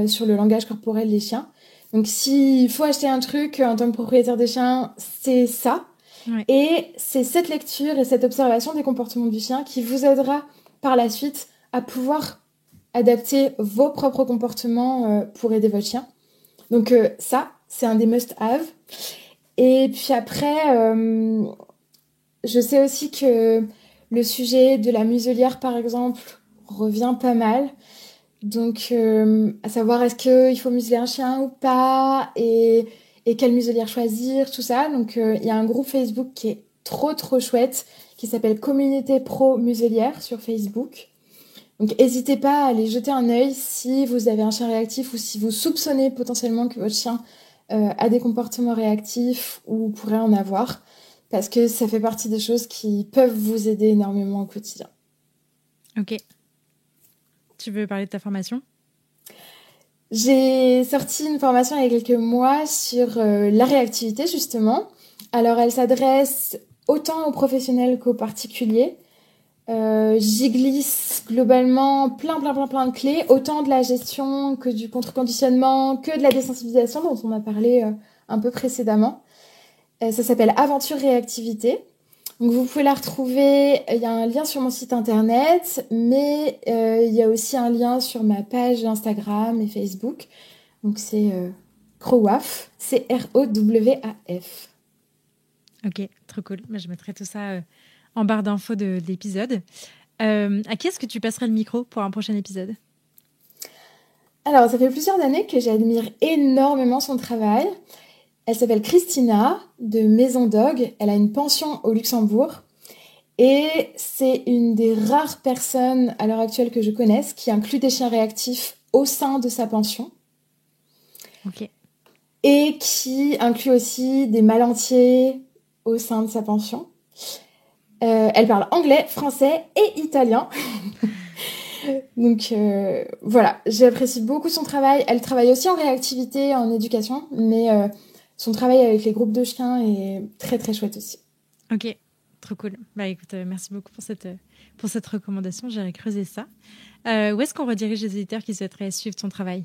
sur le langage corporel des chiens. Donc, s'il faut acheter un truc en tant que propriétaire des chiens, c'est ça. Ouais. Et c'est cette lecture et cette observation des comportements du chien qui vous aidera par la suite à pouvoir adapter vos propres comportements pour aider votre chien. Donc ça, c'est un des must-have. Et puis après, Je sais aussi que le sujet de la muselière, par exemple, revient pas mal. Donc, à savoir est-ce qu'il faut museler un chien ou pas et quelle muselière choisir, tout ça. Donc, il y a un groupe Facebook qui est trop chouette qui s'appelle Communauté Pro Muselière sur Facebook. Donc, n'hésitez pas à aller jeter un œil si vous avez un chien réactif ou si vous soupçonnez potentiellement que votre chien a des comportements réactifs ou pourrait en avoir. Parce que ça fait partie des choses qui peuvent vous aider énormément au quotidien. Ok. Tu veux parler de ta formation ? J'ai sorti une formation il y a quelques mois sur la réactivité, justement. Alors, elle s'adresse autant aux professionnels qu'aux particuliers. J'y glisse globalement plein de clés, autant de la gestion que du contre-conditionnement, que de la désensibilisation dont on a parlé un peu précédemment. Ça s'appelle Aventure Réactivité. Donc vous pouvez la retrouver, il y a un lien sur mon site internet, mais il y a aussi un lien sur ma page Instagram et Facebook. Donc c'est Crowaf, C-R-O-W-A-F. Ok, trop cool. Je mettrai tout ça en barre d'infos de l'épisode. À qui est-ce que tu passerais le micro pour un prochain épisode ? Alors, ça fait plusieurs années que j'admire énormément son travail. Elle s'appelle Christina de Maison Dog. Elle a une pension au Luxembourg. Et c'est une des rares personnes à l'heure actuelle que je connaisse qui inclut des chiens réactifs au sein de sa pension. Ok. Et qui inclut aussi des mâles entiers au sein de sa pension. Elle parle anglais, français et italien. Donc voilà, j'apprécie beaucoup son travail. Elle travaille aussi en réactivité, en éducation, mais son travail avec les groupes de chiens est très chouette aussi. Ok, trop cool. Bah écoute, merci beaucoup pour cette recommandation. J'irai creuser ça. Où est-ce qu'on redirige les éditeurs qui souhaiteraient suivre ton travail ?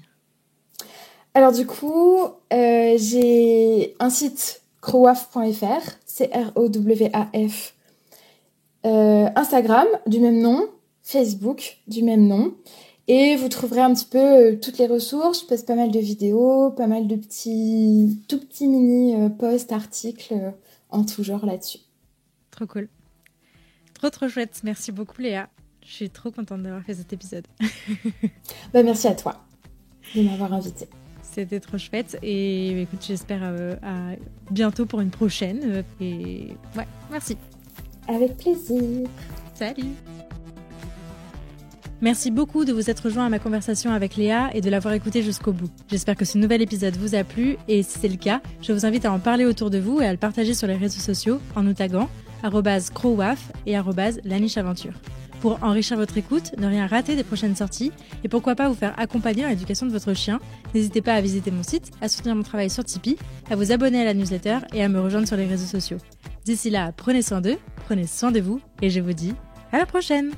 Alors du coup, j'ai un site crowaf.fr, C-R-O-W-A-F, Instagram du même nom, Facebook du même nom, et vous trouverez un petit peu toutes les ressources. Je poste pas mal de vidéos, pas mal de tout petits mini posts, articles en tout genre là-dessus. Trop cool. Trop chouette. Merci beaucoup Léa. Je suis trop contente d'avoir fait cet épisode. Merci à toi de m'avoir invitée. C'était trop chouette et écoute, j'espère à bientôt pour une prochaine. Et ouais, merci. Avec plaisir. Salut. Merci beaucoup de vous être rejoint à ma conversation avec Léa et de l'avoir écouté jusqu'au bout. J'espère que ce nouvel épisode vous a plu et si c'est le cas, je vous invite à en parler autour de vous et à le partager sur les réseaux sociaux en nous taguant @crowaf et @lanicheaventure. Pour enrichir votre écoute, ne rien rater des prochaines sorties et pourquoi pas vous faire accompagner dans l'éducation de votre chien, n'hésitez pas à visiter mon site, à soutenir mon travail sur Tipeee, à vous abonner à la newsletter et à me rejoindre sur les réseaux sociaux. D'ici là, prenez soin d'eux, prenez soin de vous et je vous dis à la prochaine!